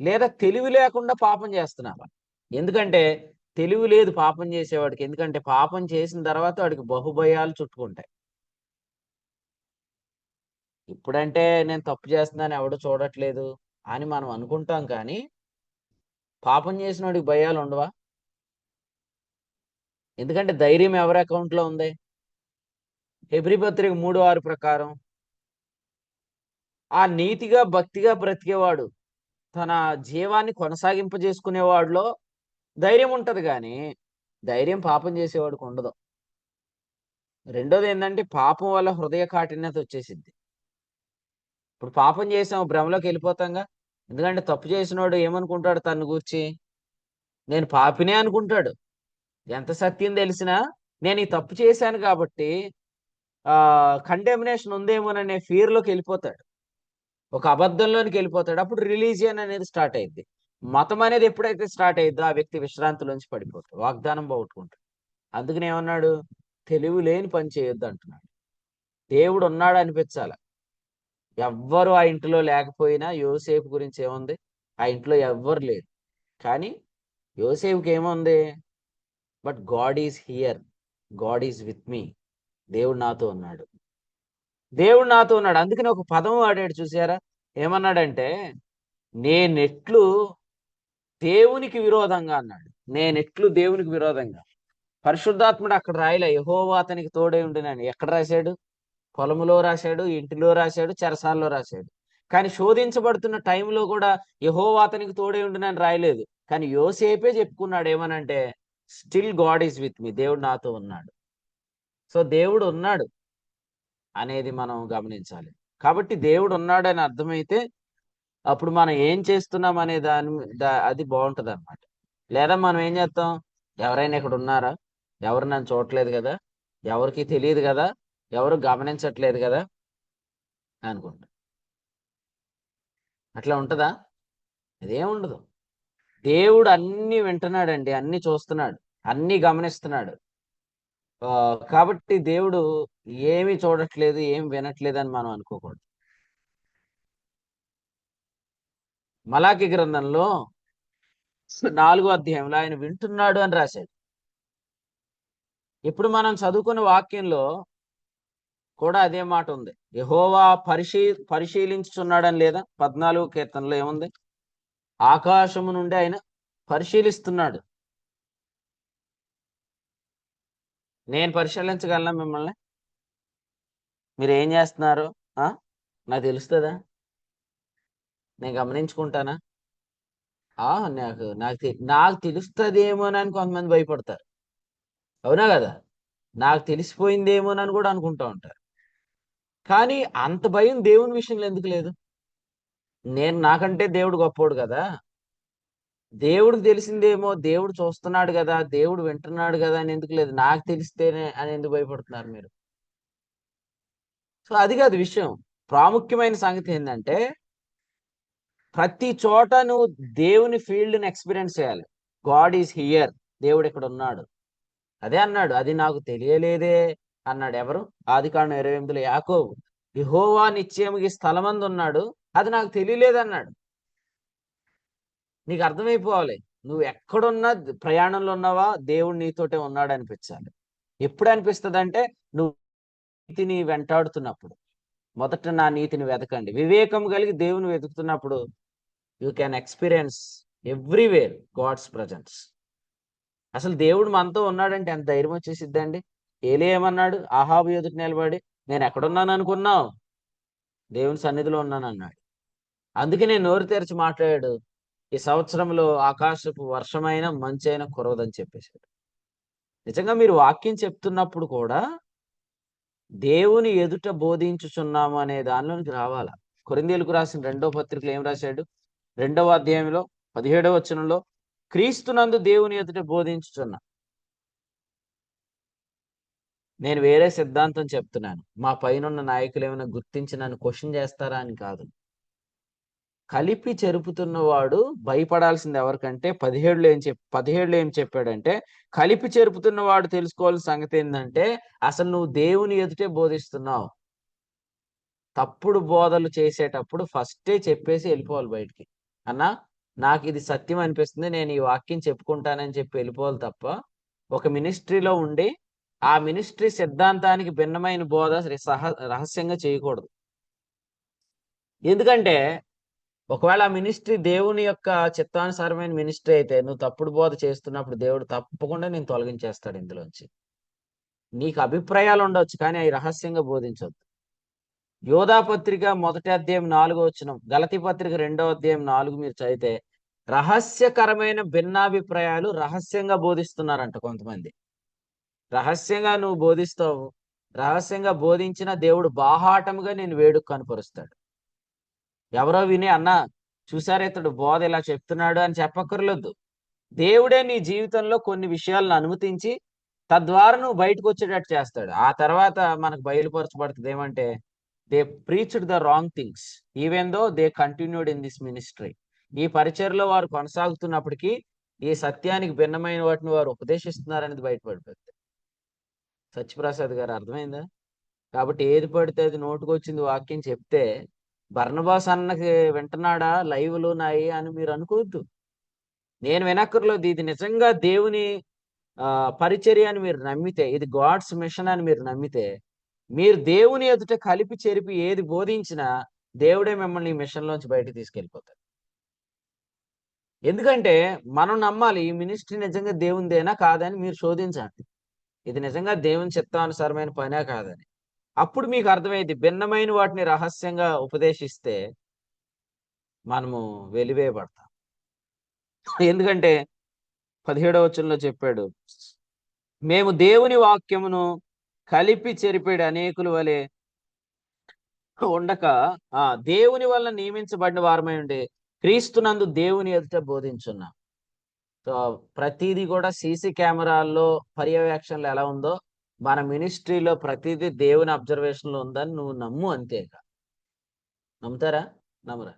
లేదా తెలివి లేకుండా పాపం చేస్తున్నావా? ఎందుకంటే తెలివి లేదు పాపం చేసేవాడికి. ఎందుకంటే పాపం చేసిన తర్వాత వాడికి బహుభయాలు చుట్టుకుంటాయి. ఇప్పుడంటే నేను తప్పు చేస్తున్నాను ఎవడు చూడట్లేదు అని మనం అనుకుంటాం, కానీ పాపం చేసిన వాడికి భయాలు ఉండవా? ఎందుకంటే ధైర్యం ఎవరి అకౌంట్లో ఉంది? హెబ్రీ పత్రిక 3:6 ప్రకారం ఆ నీతిగా భక్తిగా బ్రతికేవాడు తన జీవాన్ని కొనసాగింపజేసుకునేవాడిలో ధైర్యం ఉంటది, కానీ ధైర్యం పాపం చేసేవాడికి ఉండదు. రెండోది ఏంటంటే పాపం వల్ల హృదయ కాఠిన్యత వచ్చేసిద్ది. ఇప్పుడు పాపం చేసాం భ్రమలోకి వెళ్ళిపోతాంగా. ఎందుకంటే తప్పు చేసినోడు ఏమనుకుంటాడు తను గూర్చి? నేను పాపినే అనుకుంటాడు. ఎంత సత్యం తెలిసినా నేను ఈ తప్పు చేశాను కాబట్టి కండెమినేషన్ ఉందేమోననే ఫియర్ లోకి వెళ్ళిపోతాడు. ఒక అబద్ధంలోనికి వెళ్ళిపోతాడు. అప్పుడు రిలీజియన్ అనేది స్టార్ట్ అయింది. మతం అనేది ఎప్పుడైతే స్టార్ట్ అయ్యిద్దో ఆ వ్యక్తి విశ్రాంతిలోంచి పడిపోతాడు, వాగ్దానం పోగొట్టుకుంటాడు. అందుకని ఏమన్నాడు? తెలివి లేని పని చేయొద్దు అంటున్నాడు. దేవుడు ఉన్నాడు అనిపించాల. ఎవ్వరు ఆ ఇంటిలో లేకపోయినా యోసేపు గురించి ఏముంది? ఆ ఇంట్లో ఎవ్వరు లేరు, కానీ యోసేపుకి ఏముంది? But God is here, God is with me. దేవుడు నాతో ఉన్నాడు, దేవుడు నాతో ఉన్నాడు. అందుకని ఒక పదం వాడాడు చూసారా? ఏమన్నాడంటే నేనెట్లు దేవునికి విరోధంగా అన్నాడు. నేనెట్లు దేవునికి విరోధంగా. పరిశుద్ధాత్ముడు అక్కడ రాయలే యెహోవా అతనికి తోడై ఉండునని. ఎక్కడ రాశాడు? పొలములో రాశాడు, ఇంటిలో రాశాడు, చెరసాల్లో రాశాడు. కానీ శోధించబడుతున్న టైంలో కూడా యెహోవా అతనికి తోడై ఉండునని రాయలేదు. కానీ యోసేపే చెప్పుకున్నాడు ఏమనంటే still God is with me, దేవుడు నాతో ఉన్నాడు. సో దేవుడు ఉన్నాడు అనేది మనం గమనించాలి. కాబట్టి దేవుడు ఉన్నాడని అర్థమైతే అప్పుడు మనం ఏం చేస్తున్నాం అనే అది బాగుంటది అనమాట. లేదా మనం ఏం చేస్తాం? ఎవరైనా ఇక్కడ ఉన్నారా? ఎవరు నన్ను చూడట్లేదు కదా, ఎవరికి తెలియదు కదా, ఎవరు గమనించట్లేదు కదా అనుకుంటా. అట్లా ఉంటదా? అదేం ఉండదు. దేవుడు అన్ని వింటున్నాడండి, అన్ని చూస్తున్నాడు, అన్ని గమనిస్తున్నాడు. కాబట్టి దేవుడు ఏమి చూడట్లేదు, ఏమి వినట్లేదు అని మనం అనుకోకూడదు. మలాకి గ్రంథంలో 4వ అధ్యాయంలో ఆయన వింటున్నాడు అని రాశాడు. ఇప్పుడు మనం చదువుకున్న వాక్యంలో కూడా అదే మాట ఉంది. యెహోవా పరిశీలించుచున్నాడని లేదా? 14వ కీర్తనలో ఏముంది? ఆకాశము నుండి ఆయన పరిశీలిస్తున్నాడు. నేను పరిశీలించగలనా మిమ్మల్ని? మీరు ఏం చేస్తున్నారు నాకు తెలుస్తుందా? నేను గమనించుకుంటానా? నాకు తెలుస్తుందేమోనని కొంతమంది భయపడతారు. అవునా కదా? నాకు తెలిసిపోయిందేమోనని కూడా అనుకుంటా ఉంటారు. కానీ అంత భయం దేవుని విషయంలో ఎందుకు లేదు? నాకంటే దేవుడు గొప్పోడు కదా, దేవుడికి తెలిసిందేమో, దేవుడు చూస్తున్నాడు కదా, దేవుడు వింటున్నాడు కదా అని ఎందుకు లేదు? నాకు తెలిస్తేనే అని ఎందుకు భయపడుతున్నారు మీరు? సో అది కాదు విషయం. ప్రాముఖ్యమైన సంగతి ఏంటంటే ప్రతి చోట నువ్వు దేవుని ఫీల్డ్ని ఎక్స్పీరియన్స్ చేయాలి. గాడ్ ఈజ్ హియర్, దేవుడు ఇక్కడ ఉన్నాడు. అదే అన్నాడు, అది నాకు తెలియలేదే అన్నాడు. ఎవరు? ఆదికాండం 28లో యాకోబు. యెహోవా నిశ్చయముగా ఈ స్థలమందు ఉన్నాడు, అది నాకు తెలియలేదన్నాడు. నీకు అర్థమైపోవాలి, నువ్వు ఎక్కడున్నా ప్రయాణంలో ఉన్నావా, దేవుడు నీతోటే ఉన్నాడు అనిపించాలి. ఎప్పుడు అనిపిస్తుంది అంటే నువ్వు నీతిని వెంటాడుతున్నప్పుడు. మొదట నా నీతిని వెతకండి. వివేకం కలిగి దేవుని వెతుకుతున్నప్పుడు you can experience everywhere God's presence. అసలు దేవుడు మనతో ఉన్నాడంటే ఎంత ధైర్యం వచ్చేసిద్దండి. ఏలీ ఏమన్నాడు? ఆహాబు ఎదుట నిలబడి నేను ఎక్కడున్నాను అనుకున్నావు? దేవుని సన్నిధిలో ఉన్నాను అన్నాడు. అందుకే నేను నోరు తెరిచి మాట్లాడాడు, ఈ సంవత్సరంలో ఆకాశపు వర్షమైన మంచైనా కురవదని చెప్పేశాడు. నిజంగా మీరు వాక్యం చెప్తున్నప్పుడు కూడా దేవుని ఎదుట బోధించుచున్నాము అనే దానిలోనికి రావాలా. కొరింథీయులకు రాసిన 2వ పత్రికలో ఏం రాశాడు? 2వ అధ్యాయంలో 17వ వచనంలో క్రీస్తునందు దేవుని ఎదుట బోధించుచున్నా. నేను వేరే సిద్ధాంతం చెప్తున్నాను, మా పైనున్న నాయకులు ఏమైనా గుర్తించి నన్ను క్వశ్చన్ చేస్తారా అని కాదు. కలిపి చెరుపుతున్నవాడు భయపడాల్సింది ఎవరికంటే 17లో ఏం చెప్పాడంటే కలిపి చెరుపుతున్నవాడు తెలుసుకోవాల్సిన సంగతి ఏంటంటే అసలు నువ్వు దేవుని ఎదుటే బోధిస్తున్నావు. తప్పుడు బోధలు చేసేటప్పుడు ఫస్టే చెప్పేసి వెళ్ళిపోవాలి బయటికి. అన్నా నాకు ఇది సత్యం అనిపిస్తుంది, నేను ఈ వాక్యం చెప్పుకుంటానని చెప్పి వెళ్ళిపోవాలి తప్ప ఒక మినిస్ట్రీలో ఉండి ఆ మినిస్ట్రీ సిద్ధాంతానికి భిన్నమైన బోధ రహస్యంగా చేయకూడదు. ఎందుకంటే ఒకవేళ ఆ మినిస్ట్రీ దేవుని యొక్క చిత్తానుసారమైన మినిస్ట్రీ అయితే నువ్వు తప్పుడు బోధ చేస్తున్నప్పుడు దేవుడు తప్పకుండా నేను తొలగించేస్తాడు ఇందులోంచి. నీకు అభిప్రాయాలు ఉండొచ్చు, కానీ అవి రహస్యంగా బోధించొద్దు. యోధా పత్రిక 1వ అధ్యాయం 4వ వచనం, గలతీ పత్రిక 2వ అధ్యాయం 4 మీరు చదివితే రహస్యకరమైన భిన్నాభిప్రాయాలు రహస్యంగా బోధిస్తున్నారంట కొంతమంది. రహస్యంగా నువ్వు బోధిస్తావు, రహస్యంగా బోధించిన దేవుడు బాహాటముగా నేను వేడుక కనపరుస్తాడు. ఎవరో విని అన్నా చూసారా ఇతడు బోధ ఇలా చెప్తున్నాడు అని చెప్పక్కర్లేదు. దేవుడే నీ జీవితంలో కొన్ని విషయాలను అనుమతించి తద్వారా నువ్వు బయటకు వచ్చేటట్టు చేస్తాడు. ఆ తర్వాత మనకు బయలుపరచబడుతుంది ఏమంటే they preached the wrong things even though they continued in this ministry. ఈ పరిచర్లో వారు కొనసాగుతున్నప్పటికీ ఈ సత్యానికి భిన్నమైన వాటిని వారు ఉపదేశిస్తున్నారనేది బయటపడిపోతుంది. సత్యప్రసాద్ గారు అర్థమైందా? కాబట్టి ఏది పడితే అది నోటుకొచ్చింది వాక్యం చెప్తే బర్నబాస్ అన్నకి వింటున్నాడా లైవ్లు నాయి అని మీరు అనుకోవద్దు. నేను వినక్కర్లేదు. ఇది నిజంగా దేవుని పరిచర్య అని మీరు నమ్మితే, ఇది గాడ్స్ మిషన్ అని మీరు నమ్మితే, మీరు దేవుని ఎదుట కలిపి చెరిపి ఏది బోధించినా దేవుడే మిమ్మల్ని ఈ మిషన్ లోంచి బయటకు తీసుకెళ్ళిపోతాడు. ఎందుకంటే మనం నమ్మాలి ఈ మినిస్ట్రీ నిజంగా దేవునిదేనా కాదని మీరు శోధించండి. ఇది నిజంగా దేవుని చిత్తానుసారమైన పనే కాదని. అప్పుడు మీకు అర్థమైంది. భిన్నమైన వాటిని రహస్యంగా ఉపదేశిస్తే మనము వెలివేయబడతాం. ఎందుకంటే 17వ వచనంలో చెప్పాడు, మేము దేవుని వాక్యమును కలిపి చెరిపేడు అనేకుల వలె ఉండక దేవుని వల్ల నియమించబడిన వారమై ఉండి క్రీస్తునందు దేవుని ఎదుట బోధించున్నాం. సో ప్రతిదీ కూడా సీసీ కెమెరాల్లో పర్యవేక్షణలు ఎలా ఉందో మన మినిస్ట్రీలో ప్రతిదీ దేవుని అబ్జర్వేషన్ లో ఉందని నువ్వు నమ్ము. అంతేగా. నమ్ముతారా? నమ్మరా?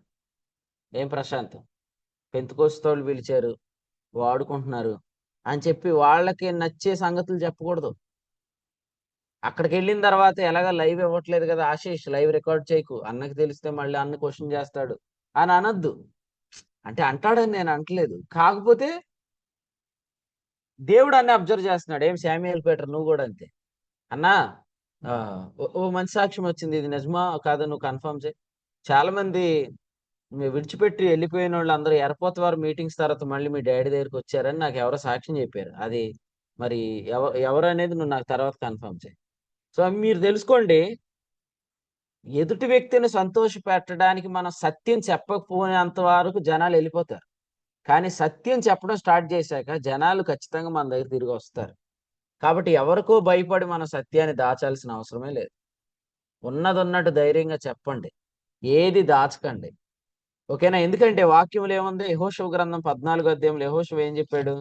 ఏం ప్రశాంతం? పెంతుకోస్తోళ్ళు పిలిచారు, వాడుకుంటున్నారు అని చెప్పి వాళ్ళకి నచ్చే సంగతులు చెప్పకూడదు. అక్కడికి వెళ్ళిన తర్వాత ఎలాగ లైవ్ ఇవ్వట్లేదు కదా ఆశీష్, లైవ్ రికార్డ్ చేయకు, అన్నకి తెలిస్తే మళ్ళీ అన్న క్వశ్చన్ చేస్తాడు అని అనొద్దు. అంటే అంటాడని నేను అంటలేదు, కాకపోతే దేవుడు అన్ని అబ్జర్వ్ చేస్తున్నాడు. ఏం శామ్యుయల్ పీటర్ నువ్వు కూడా అంతే. అన్నా ఓ మంచి సాక్ష్యం వచ్చింది, ఇది నిజమా కాదా నువ్వు కన్ఫర్మ్ చేయి. చాలా మంది విడిచిపెట్టి వెళ్ళిపోయిన వాళ్ళు అందరూ ఎయిర్పోర్ట్ వారు మీటింగ్స్ తర్వాత మళ్ళీ మీ డాడీ దగ్గరికి వచ్చారని నాకు ఎవరో సాక్ష్యం చెప్పారు. అది మరి ఎవరు అనేది నువ్వు నాకు తర్వాత కన్ఫర్మ్ చేయి. సో మీరు తెలుసుకోండి, ఎదుటి వ్యక్తిని సంతోష పెట్టడానికి మనం సత్యం చెప్పకపోయినంత వరకు జనాలు వెళ్ళిపోతారు. కానీ సత్యం చెప్పడం స్టార్ట్ చేశాక జనాలు ఖచ్చితంగా మన దగ్గర తిరిగి వస్తారు. కాబట్టి ఎవరికో భయపడి మన సత్యాన్ని దాచాల్సిన అవసరమే లేదు. ఉన్నది ఉన్నట్టు ధైర్యంగా చెప్పండి, ఏది దాచకండి. ఓకేనా? ఎందుకంటే వాక్యములు ఏముంది? యెహోషువ గ్రంథం 14వ అధ్యాయంలో యెహోషువ ఏం చెప్పాడు?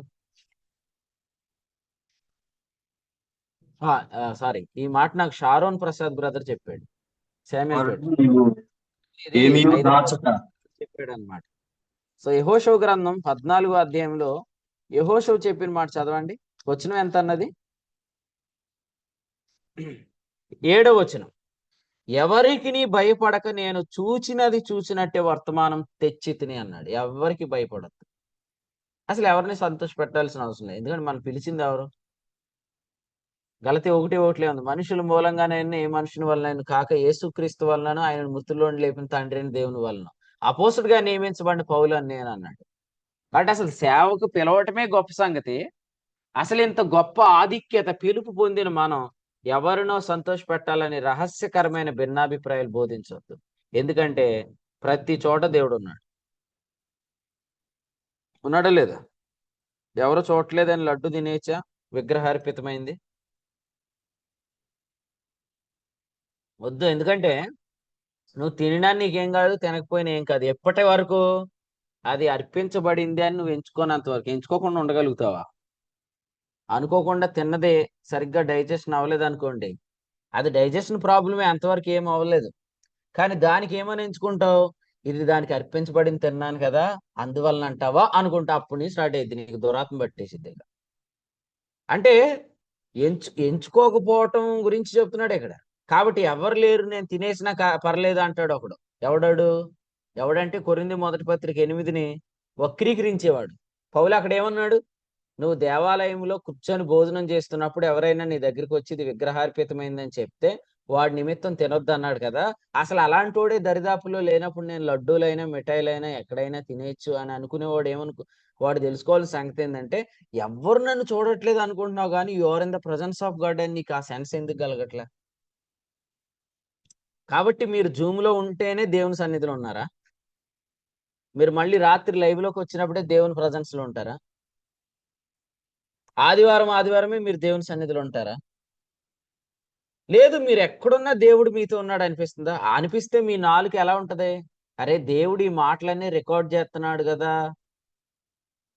సారీ, ఈ మాట నాకు షారోన్ ప్రసాద్ బ్రదర్ చెప్పాడు. శామ్యుయల్ పేట చెప్పాడు అనమాట. సో యెహోషువ గ్రంథం 14వ అధ్యాయంలో యెహోషువ చెప్పిన మాట చదవండి. వచనం ఎంత అన్నది? 7వ వచనం. ఎవరికి నీ భయపడక నేను చూచినది చూచినట్టే వర్తమానం తెచ్చి తిని అన్నాడు. ఎవరికి భయపడద్దు. అసలు ఎవరిని సంతోష పెట్టాల్సిన అవసరం లేదు. ఎందుకంటే మనం పిలిచింది ఎవరు? గలతీ 1:1 ఉంది, మనుషుల మూలంగానే ఏ మనుషుని వలన కాక యేసుక్రీస్తు వలన ఆయన మృతుల్లోని లేపిన తండ్రి అయిన దేవుని వలన అపోస్తుడుగా నియమించబడిన పౌలు అని నేను అన్నాడు. కాబట్టి అసలు సేవకు పిలవటమే గొప్ప సంగతి. అసలు ఇంత గొప్ప ఆధిక్యత పిలుపు పొందిన మనం ఎవరినో సంతోష పెట్టాలని రహస్యకరమైన భిన్నాభిప్రాయాలు బోధించవద్దు. ఎందుకంటే ప్రతి చోట దేవుడు ఉన్నాడు. ఉన్నాడా లేదా? ఎవరు చూడలేదని లడ్డు తినేచ్చా విగ్రహార్పితమైంది? వద్దు. ఎందుకంటే నువ్వు తినడా నీకేం కాదు, తినకపోయినా ఏం కాదు. ఎప్పటి వరకు అది అర్పించబడింది అని నువ్వు ఎంచుకోనంత వరకు. ఎంచుకోకుండా ఉండగలుగుతావా? అనుకోకుండా తిన్నదే సరిగ్గా డైజెషన్ అవ్వలేదు అనుకోండి, అది డైజెషన్ ప్రాబ్లమే, అంతవరకు ఏం అవ్వలేదు. కానీ దానికి ఏమని ఎంచుకుంటావు? ఇది దానికి అర్పించబడింది తిన్నాను కదా అందువలన అంటావా అనుకుంటా. అప్పుడు నీ స్టార్ట్ అయింది నీకు దురాత్మ పట్టేసిద్ది. అంటే ఎంచుకోకపోవటం గురించి చెప్తున్నాడు ఇక్కడ. కాబట్టి ఎవరు లేరు నేను తినేసినా పర్లేదు అంటాడు ఒకడు. ఎవడంటే కొరింథీ 1 పత్రిక 8ని వక్రీకరించేవాడు. పౌలు అక్కడ ఏమన్నాడు? నువ్వు దేవాలయంలో కూర్చొని భోజనం చేస్తున్నప్పుడు ఎవరైనా నీ దగ్గరికి వచ్చి ఇది విగ్రహార్పితమైందని చెప్తే వాడి నిమిత్తం తినొద్దు అన్నాడు కదా. అసలు అలాంటోడే దరిదాపుల్లో లేనప్పుడు నేను లడ్డూలైనా మిఠాయిలైనా ఎక్కడైనా తినేయచ్చు అని అనుకునేవాడు వాడు తెలుసుకోవాల్సిన సంగతి ఏంటంటే, ఎవరు నన్ను చూడట్లేదు అనుకుంటున్నావు కానీ you are in the presence of God అని నీకు ఆ సెన్స్ ఎందుకు కలగట్లే? కాబట్టి మీరు జూమ్ లో ఉంటేనే దేవుని సన్నిధిలో ఉన్నారా? మీరు మళ్ళీ రాత్రి లైవ్ లోకి వచ్చినప్పుడే దేవుని ప్రజెన్స్ లో ఉంటారా? ఆదివారమే మీరు దేవుని సన్నిధిలో ఉంటారా? లేదు, మీరు ఎక్కడున్నా దేవుడు మీతో ఉన్నాడు అనిపిస్తుందా? అనిపిస్తే మీ నాలుక ఎలా ఉంటది? అరే దేవుడు ఈ మాటలన్నీ రికార్డ్ చేస్తున్నాడు కదా,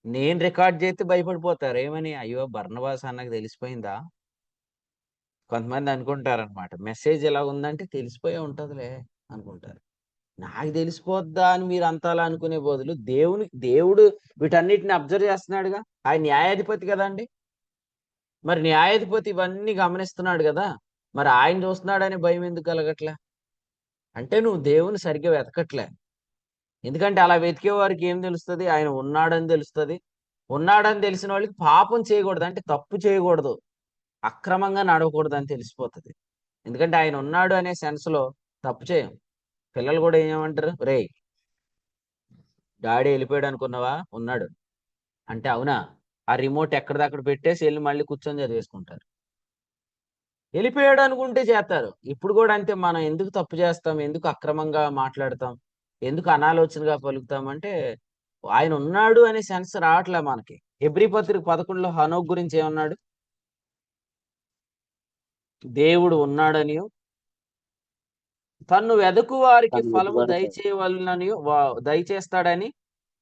నేను రికార్డ్ చేస్తే భయపడిపోతారు. ఏమని? అయ్యో బర్నబాస్ అన్నకు తెలిసిపోయిందా? కొంతమంది అనుకుంటారనమాట, మెసేజ్ ఎలా ఉందంటే తెలిసిపోయే ఉంటదిలే అనుకుంటారు. నాకు తెలిసిపోద్దా అని మీరు అంతలా అనుకునే బదులు దేవుడు వీటన్నిటిని అబ్జర్వ్ చేస్తున్నాడుగా. ఆయన న్యాయాధిపతి కదా అండి. మరి న్యాయాధిపతి ఇవన్నీ గమనిస్తున్నాడు కదా, మరి ఆయన చూస్తున్నాడని భయం ఎందుకు కలగట్లే? అంటే నువ్వు దేవుని సరిగ్గా వెతకట్లే. ఎందుకంటే అలా వెతికే వారికి ఏం తెలుస్తుంది? ఆయన ఉన్నాడని తెలుస్తుంది. ఉన్నాడని తెలిసిన వాళ్ళకి పాపం చేయకూడదు, అంటే తప్పు చేయకూడదు, అక్రమంగా నడవకూడదు అని తెలిసిపోతుంది. ఎందుకంటే ఆయన ఉన్నాడు అనే సెన్స్ లో తప్పు చేయం. పిల్లలు కూడా ఏమంటారు? రే డాడీ వెళ్ళిపోయాడు అనుకున్నావా? ఉన్నాడు అంటే అవునా? ఆ రిమోట్ ఎక్కడిదక్కడ పెట్టేసి వెళ్ళి మళ్ళీ కూర్చొని చదివేసుకుంటారు. వెళ్ళిపోయాడు అనుకుంటే చేస్తారు. ఇప్పుడు కూడా అంతే. మనం ఎందుకు తప్పు చేస్తాం, ఎందుకు అక్రమంగా మాట్లాడతాం, ఎందుకు అనాలోచనగా పలుకుతాం అంటే ఆయన ఉన్నాడు అనే సెన్స్ రావట్లే మనకి. హెబ్రీ పత్రిక 11లో హనోక్ గురించి ఏమన్నాడు? దేవుడు ఉన్నాడని, తన్ను వెదకు వారికి తను ఫలము వెతుకువారికి దయచేయవలనని దయచేస్తాడని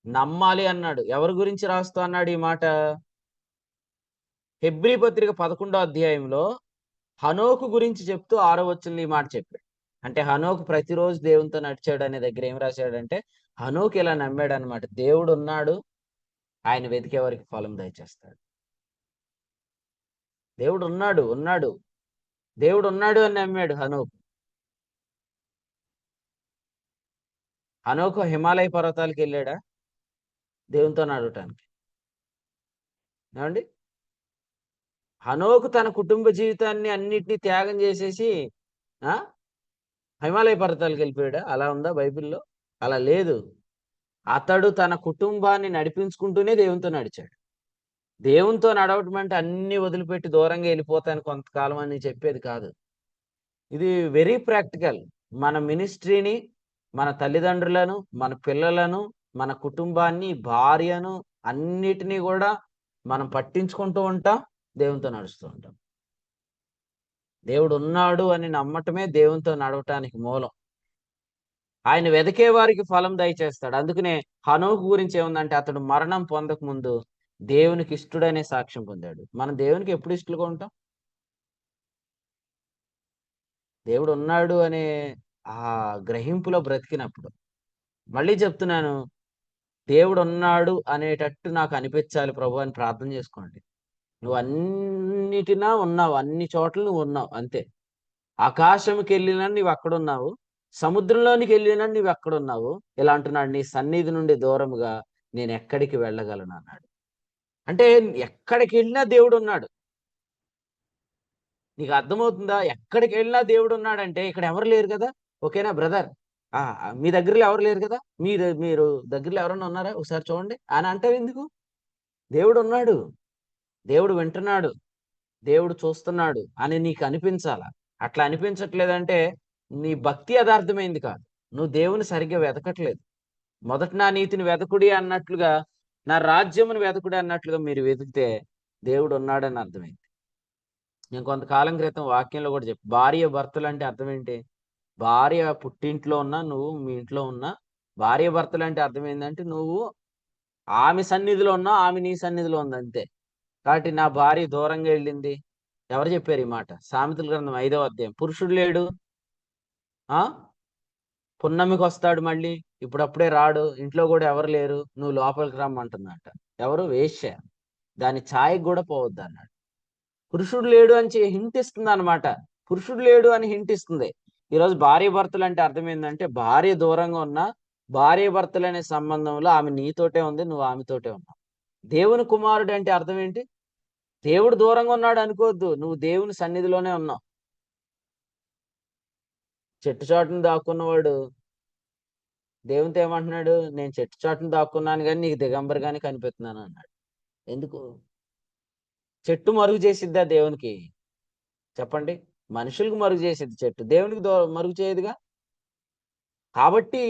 నమ్మాలి అన్నాడు. ఎవరి గురించి రాస్తూ అన్నాడు ఈ మాట? హెబ్రీ పత్రిక 11వ అధ్యాయంలో హనోకు గురించి చెప్తూ 6వ వచనంలో ఈ మాట చెప్పాడు. అంటే హనోకు ప్రతిరోజు దేవునితో నడిచాడు అనే దగ్గర ఏం రాశాడంటే, హనోకు ఇలా నమ్మాడు అనమాట, దేవుడు ఉన్నాడు, ఆయన వెతికే వారికి ఫలం దయచేస్తాడు. దేవుడు ఉన్నాడు దేవుడు ఉన్నాడు అని నమ్మాడు హనోకు. హనోకు హిమాలయ పర్వతాలకు వెళ్ళాడా దేవునితో నడవటానికి? ఏమండి? హనోకు తన కుటుంబ జీవితాన్ని అన్నిటినీ త్యాగం చేసేసి ఆ హిమాలయ పర్వతాలకు వెళ్ళిపోయాడా? అలా ఉందా బైబిల్లో? అలా లేదు. అతడు తన కుటుంబాన్ని నడిపించుకుంటూనే దేవునితో నడిచాడు. దేవునితో నడవటం అంటే అన్ని వదిలిపెట్టి దూరంగా వెళ్ళిపోతాను కొంతకాలం అని చెప్పేది కాదు. ఇది వెరీ ప్రాక్టికల్. మన మినిస్ట్రీని, మన తల్లిదండ్రులను, మన పిల్లలను, మన కుటుంబాన్ని, భార్యను, అన్నిటినీ కూడా మనం పట్టించుకుంటూ ఉంటాం, దేవునితో నడుస్తూ ఉంటాం. దేవుడు ఉన్నాడు అని నమ్మటమే దేవునితో నడవటానికి మూలం. ఆయన వెతికే వారికి ఫలం దయచేస్తాడు. అందుకనే హనోకు గురించి ఏముందంటే, అతడు మరణం పొందక ముందు దేవునికి ఇష్టడనే సాక్ష్యం పొందాడు. మనం దేవునికి ఎప్పుడు ఇష్టలుగా ఉంటాం? దేవుడు ఉన్నాడు అనే ఆ గ్రహింపులో బ్రతికినప్పుడు. మళ్ళీ చెప్తున్నాను, దేవుడు ఉన్నాడు అనేటట్టు నాకు అనిపించాలి ప్రభు అని ప్రార్థన చేసుకోండి. నువ్వు అన్నిటినా ఉన్నావు, అన్ని చోట్ల నువ్వు ఉన్నావు అంతే. ఆకాశంకి వెళ్ళినా నువ్వు అక్కడున్నావు, సముద్రంలోనికి వెళ్ళినా నువ్వు ఎక్కడున్నావు. ఇలా అంటున్నాడు, నీ సన్నిధి నుండి దూరముగా నేను ఎక్కడికి వెళ్ళగలను అన్నాడు. అంటే ఎక్కడికి వెళ్ళినా దేవుడు ఉన్నాడు. నీకు అర్థమవుతుందా? ఎక్కడికి వెళ్ళినా దేవుడు ఉన్నాడంటే ఇక్కడ ఎవరు లేరు కదా. ఓకేనా బ్రదర్? మీ దగ్గరలో ఎవరు లేరు కదా, మీరు మీరు దగ్గరలో ఎవరన్నా ఉన్నారా ఒకసారి చూడండి అని అంటావు ఎందుకు? దేవుడు ఉన్నాడు, దేవుడు వింటున్నాడు, దేవుడు చూస్తున్నాడు అని నీకు అనిపించాలా. అట్లా అనిపించట్లేదంటే నీ భక్తి యథార్థమైంది కాదు, నువ్వు దేవుని సరిగ్గా వెతకట్లేదు. మొదట నా నీతిని వెతకుడి అన్నట్లుగా, నా రాజ్యమును వెతకుడి అన్నట్లుగా మీరు వెతికితే దేవుడు ఉన్నాడని అర్థమైంది. నేను కొంతకాలం క్రితం వాక్యంలో కూడా భార్య భర్తలు అంటే అర్థం ఏంటి? భార్య పుట్టింట్లో ఉన్నా, నువ్వు మీ ఇంట్లో ఉన్నా, భార్య భర్తలు అంటే అర్థం ఏంటంటే నువ్వు ఆమె సన్నిధిలో ఉన్నా, ఆమె నీ సన్నిధిలో ఉంది అంతే. కాబట్టి నా భార్య దూరంగా వెళ్ళింది. ఎవరు చెప్పారు ఈ మాట? సామెతల గ్రంథం 5వ అధ్యాయం. పురుషుడు లేడు, ఆ పున్నమికి వస్తాడు, మళ్ళీ ఇప్పుడప్పుడే రాడు, ఇంట్లో కూడా ఎవరు లేరు, నువ్వు లోపలికి రమ్మంటున్నట. ఎవరు? వేశ్య. దాని ఛాయకు కూడా పోవద్దు అన్నాడు. పురుషుడు లేడు అని హింట్ ఇస్తుంది అనమాట. పురుషుడు లేడు అని హింట్ ఇస్తుంది. ఈరోజు భార్య భర్తలు అంటే అర్థం ఏంటంటే, భార్య దూరంగా ఉన్నా భార్య భర్తలు అనే సంబంధంలో ఆమె నీతోటే ఉంది, నువ్వు ఆమెతోటే ఉన్నావు. దేవుని కుమారుడు అంటే అర్థం ఏంటి? దేవుడు దూరంగా ఉన్నాడు అనుకోవద్దు, నువ్వు దేవుని సన్నిధిలోనే ఉన్నావు. చెట్టు చాటును దాక్కున్నవాడు దేవునితో ఏమంటున్నాడు? నేను చెట్టు చాటును దాక్కున్నాను కానీ నీకు దిగంబరిగానే కనిపిస్తున్నాను అన్నాడు. ఎందుకు? చెట్టు మరుగు చేసిద్దా దేవునికి? చెప్పండి. మనుషులకు మరుగు చేసిద్ది చెట్టు, దేవునికి మరుగు చేయదుగా. కాబట్టి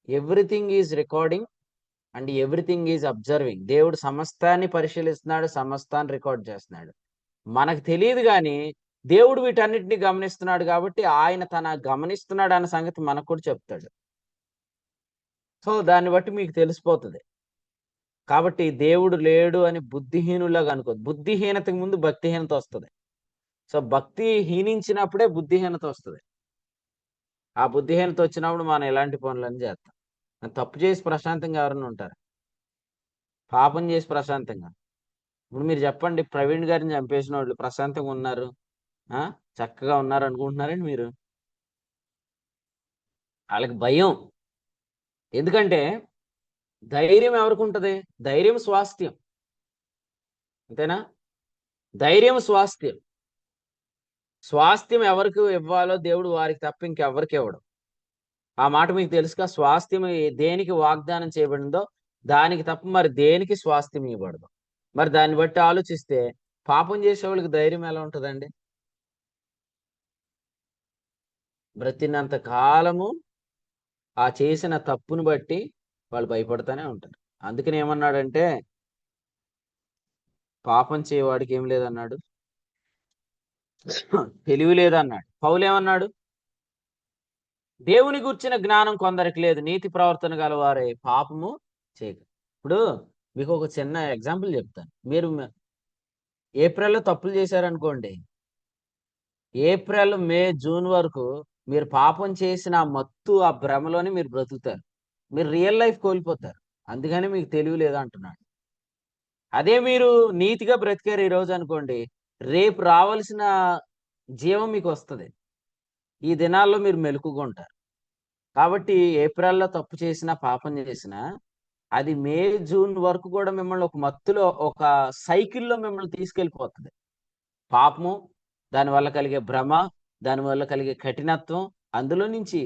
everything is recording and everything is observing. దేవుడు సమస్తాన్ని పరిశీలిస్తున్నాడు, సమస్తాన్ని రికార్డ్ చేస్తున్నాడు. మనకు తెలియదు కానీ దేవుడు వీటన్నిటిని గమనిస్తున్నాడు. కాబట్టి ఆయన తన గమనిస్తున్నాడు అన్న సంగతి మనకు కూడా చెప్తాడు. సో దాన్ని బట్టి మీకు తెలిసిపోతుంది. కాబట్టి దేవుడు లేడు అని బుద్ధిహీనులాగా అనుకోదు. బుద్ధిహీనతకు ముందు భక్తిహీనత వస్తుంది. సో భక్తి హీనించినప్పుడే బుద్ధిహీనత వస్తుంది. ఆ బుద్ధిహీనత వచ్చినప్పుడు మనం ఎలాంటి పనులన్నీ చేస్తాం. తప్పు చేసి ప్రశాంతంగా ఎవరైనా ఉంటారు? పాపం చేసి ప్రశాంతంగా. ఇప్పుడు మీరు చెప్పండి, ప్రవీణ్ గారిని చంపేసిన వాళ్ళు ప్రశాంతంగా ఉన్నారు, చక్కగా ఉన్నారు అనుకుంటున్నారండి మీరు? వాళ్ళకి భయం. ఎందుకంటే ధైర్యం ఎవరికి ఉంటుంది? ధైర్యం స్వాస్థ్యం, అంతేనా? ధైర్యం స్వాస్థ్యం. స్వాస్థ్యం ఎవరికి ఇవ్వాలో దేవుడు వారికి తప్ప ఇంకెవరికి ఇవ్వడు. ఆ మాట మీకు తెలుసుగా? స్వాస్థ్యం దేనికి వాగ్దానం చేయబడిందో దానికి తప్ప మరి దేనికి స్వాస్థ్యం ఇవ్వబడదు. మరి దాన్ని బట్టి ఆలోచిస్తే పాపం చేసే వాళ్ళకి ధైర్యం ఎలా ఉంటుందండి? బ్రతినంత కాలము ఆ చేసిన తప్పును బట్టి వాళ్ళు భయపడుతూనే ఉంటారు. అందుకని ఏమన్నాడంటే, పాపం చేయవాడికి ఏం లేదన్నాడు, తెలివి లేదన్నాడు. పౌలు ఏమన్నాడు? దేవుని గుర్చిన జ్ఞానం కొందరికి లేదు, నీతి ప్రవర్తన గలవారే పాపము చేయక. ఇప్పుడు మీకు ఒక చిన్న ఎగ్జాంపుల్ చెప్తాను. మీరు ఏప్రిల్లో తప్పులు చేశారనుకోండి, ఏప్రిల్, మే, జూన్ వరకు మీరు పాపం చేసిన ఆ మత్తు, ఆ భ్రమలోనే మీరు బ్రతుకుతారు. మీరు రియల్ లైఫ్ కోల్పోతారు. అందుకని మీకు తెలివి లేదు అంటున్నాడు. అదే మీరు నీతిగా బ్రతికారు ఈ రోజు అనుకోండి, రేపు రావాల్సిన జీవం మీకు వస్తుంది. ఈ దినాల్లో మీరు మెలకుగా ఉంటారు. కాబట్టి ఏప్రిల్లో తప్పు చేసినా పాపం చేసినా అది మే, జూన్ వరకు కూడా మిమ్మల్ని ఒక మత్తులో, ఒక సైకిల్లో మిమ్మల్ని తీసుకెళ్ళిపోతుంది. పాపము, దానివల్ల కలిగే భ్రమ, దానివల్ల కలిగే కఠినత్వం, అందులో నుంచి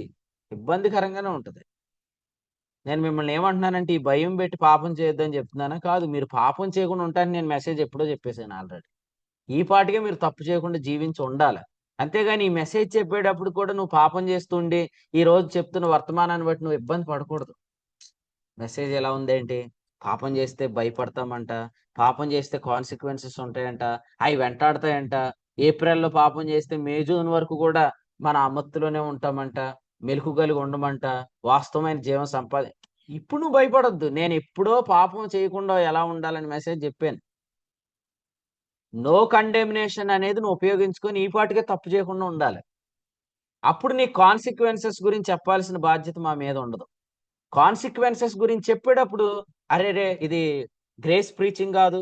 ఇబ్బందికరంగానే ఉంటుంది. నేను మిమ్మల్ని ఏమంటున్నానంటే, ఈ భయం పెట్టి పాపం చేయొద్దని చెప్తున్నానా? కాదు. మీరు పాపం చేయకుండా ఉంటానని నేను మెసేజ్ ఎప్పుడో చెప్పేశాను ఆల్రెడీ. ఈ పాటికే మీరు తప్పు చేయకుండా జీవించి ఉండాలి. అంతేగాని ఈ మెసేజ్ చెప్పేటప్పుడు కూడా నువ్వు పాపం చేస్తుండి ఈ రోజు చెప్తున్న వర్తమానాన్ని బట్టి నువ్వు ఇబ్బంది పడకూడదు. మెసేజ్ ఎలా ఉందేంటి? పాపం చేస్తే భయపడతామంట, పాపం చేస్తే కాన్సిక్వెన్సెస్ ఉంటాయంట, అవి వెంటాడతాయంట. ఏప్రిల్లో పాపం చేస్తే మే, జూన్ వరకు కూడా మన అమత్తులోనే ఉంటామంట, మెలకు కలిగి ఉండమంట, వాస్తవమైన జీవం ఇప్పుడు నువ్వు భయపడొద్దు. నేను ఎప్పుడో పాపం చేయకుండా ఎలా ఉండాలని మెసేజ్ చెప్పాను. నో కండెమినేషన్ అనేది నువ్వు ఉపయోగించుకొని ఈ పాటికే తప్పు చేయకుండా ఉండాలి. అప్పుడు నీ కాన్సిక్వెన్సెస్ గురించి చెప్పాల్సిన బాధ్యత మా మీద ఉండదు. కాన్సిక్వెన్సెస్ గురించి చెప్పేటప్పుడు, అరే రే ఇది గ్రేస్ ప్రీచింగ్ కాదు.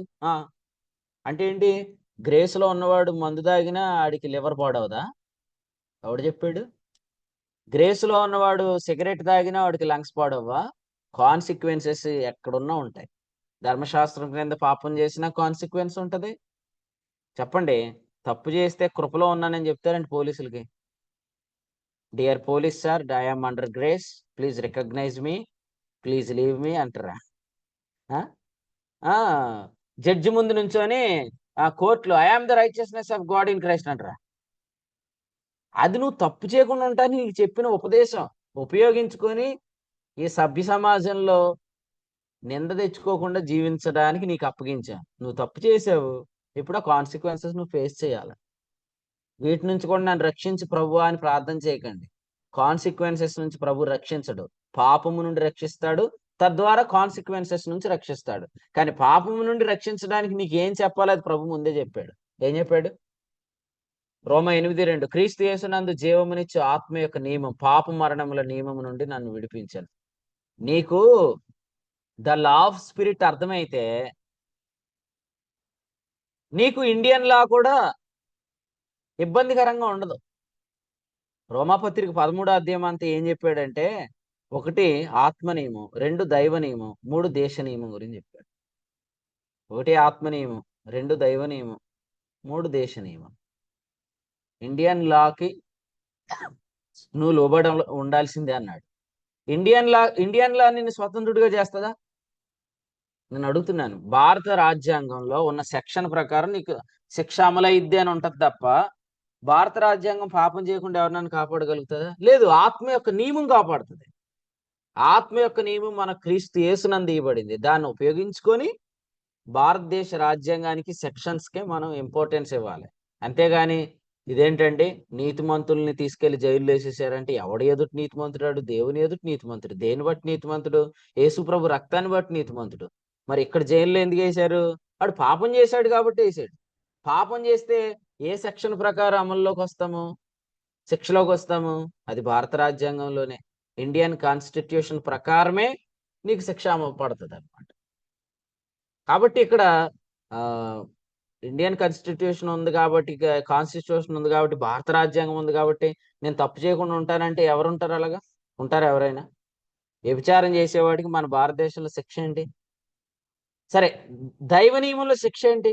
అంటే ఏంటి? గ్రేస్లో ఉన్నవాడు మందు తాగినా ఆడికి లివర్ పాడవదా? ఎవడు చెప్పాడు? గ్రేస్లో ఉన్నవాడు సిగరెట్ తాగినా వాడికి లంగ్స్ పాడవా? కాన్సిక్వెన్సెస్ ఎక్కడున్నా ఉంటాయి. ధర్మశాస్త్రం క్రింద పాపం చేసినా కాన్సిక్వెన్స్ ఉంటుంది. చెప్పండి, తప్పు చేస్తే కృపలో ఉన్నానని చెప్తారండి పోలీసులకి. Dear police sir, I am under grace, please recognize me, please leave me అంటారా? జడ్జి ముందు నుంచొని ఆ కోర్టులో I am the righteousness of God in Christ అంటారా? అది నువ్వు తప్పు చేయకుండా ఉంటాను నీకు చెప్పిన ఉపదేశం ఉపయోగించుకొని ఈ సభ్య సమాజంలో నింద తెచ్చుకోకుండా జీవించడానికి నీకు అప్పగించాను. నువ్వు తప్పు చేసావు, ఇప్పుడు ఆ కాన్సిక్వెన్సెస్ నువ్వు ఫేస్ చేయాలి. వీటి నుంచి కూడా నన్ను రక్షించి ప్రభు అని ప్రార్థన చేయకండి. కాన్సిక్వెన్సెస్ నుంచి ప్రభు రక్షించడు, పాపము నుండి రక్షిస్తాడు, తద్వారా కాన్సిక్వెన్సెస్ నుంచి రక్షిస్తాడు. కానీ పాపము నుండి రక్షించడానికి నీకు ఏం చెప్పాలి అది ప్రభు ముందే చెప్పాడు. ఏం చెప్పాడు? రోమా 8:2, క్రీస్తు యేసునందు జీవమునిచ్చు ఆత్మ యొక్క నియమం పాప మరణముల నియమము నుండి నన్ను విడిపించాను. నీకు ద లా ఆఫ్ స్పిరిట్ అర్థమైతే నీకు ఇండియన్ లా కూడా ఇబ్బందికరంగా ఉండదు. రోమాపత్రిక 13వ అధ్యాయం అంతా ఏం చెప్పాడంటే, ఒకటి ఆత్మ నియమం, 2 దైవ నియమం, 3 దేశ నియమం గురించి చెప్పాడు. ఒకటి ఆత్మ నియమం, 2 దైవ నియమం, 3 దేశ నియమం. ఇండియన్ లాకి నువ్వు లోబడి ఉండాల్సిందే అన్నాడు. ఇండియన్ లా నిన్ను స్వతంత్రుడిగా చేస్తుందా? నేను అడుగుతున్నాను. భారత రాజ్యాంగంలో ఉన్న సెక్షన్ ప్రకారం నీకు శిక్ష అమలైద్ది అని ఉంటది తప్ప భారత రాజ్యాంగం పాపం చేయకుండా ఎవరినైనా కాపాడగలుగుతుందా? లేదు. ఆత్మ యొక్క నియమం కాపాడుతుంది. ఆత్మ యొక్క నియమం మన క్రీస్తు యేసునందు ఇవ్వబడింది. దాన్ని ఉపయోగించుకొని భారతదేశ రాజ్యాంగానికి సెక్షన్స్కే మనం ఇంపార్టెన్స్ ఇవ్వాలి. అంతేగాని ఇదేంటండి నీతిమంతుల్ని తీసుకెళ్లి జైల్లో వేసేసారంటే ఎవడు ఎదుటి నీతిమంతుడాడు? దేవుని ఎదుటి నీతిమంతుడు. దేని బట్టి నీతిమంతుడు? యేసుప్రభు రక్తాన్ని బట్టి నీతిమంతుడు. మరి ఇక్కడ జైల్లో ఎందుకు వేశారు? వాడు పాపం చేశాడు కాబట్టి వేసాడు. పాపం చేస్తే ఏ సెక్షన్ ప్రకారం అమల్లోకి వస్తాము, శిక్షలోకి వస్తాము? అది భారత రాజ్యాంగంలోనే, ఇండియన్ కాన్స్టిట్యూషన్ ప్రకారమే నీకు శిక్ష అమలు పడుతుంది అనమాట. కాబట్టి ఇక్కడ ఇండియన్ కాన్స్టిట్యూషన్ ఉంది కాబట్టి, కాన్స్టిట్యూషన్ ఉంది కాబట్టి, భారత రాజ్యాంగం ఉంది కాబట్టి నేను తప్పు చేయకుండా ఉంటానంటే ఎవరుంటారు? అలాగా ఉంటారు ఎవరైనా? వ్యభిచారం చేసేవాడికి మన భారతదేశంలో శిక్ష ఏంటి? సరే, దైవ నియమంలో శిక్ష ఏంటి?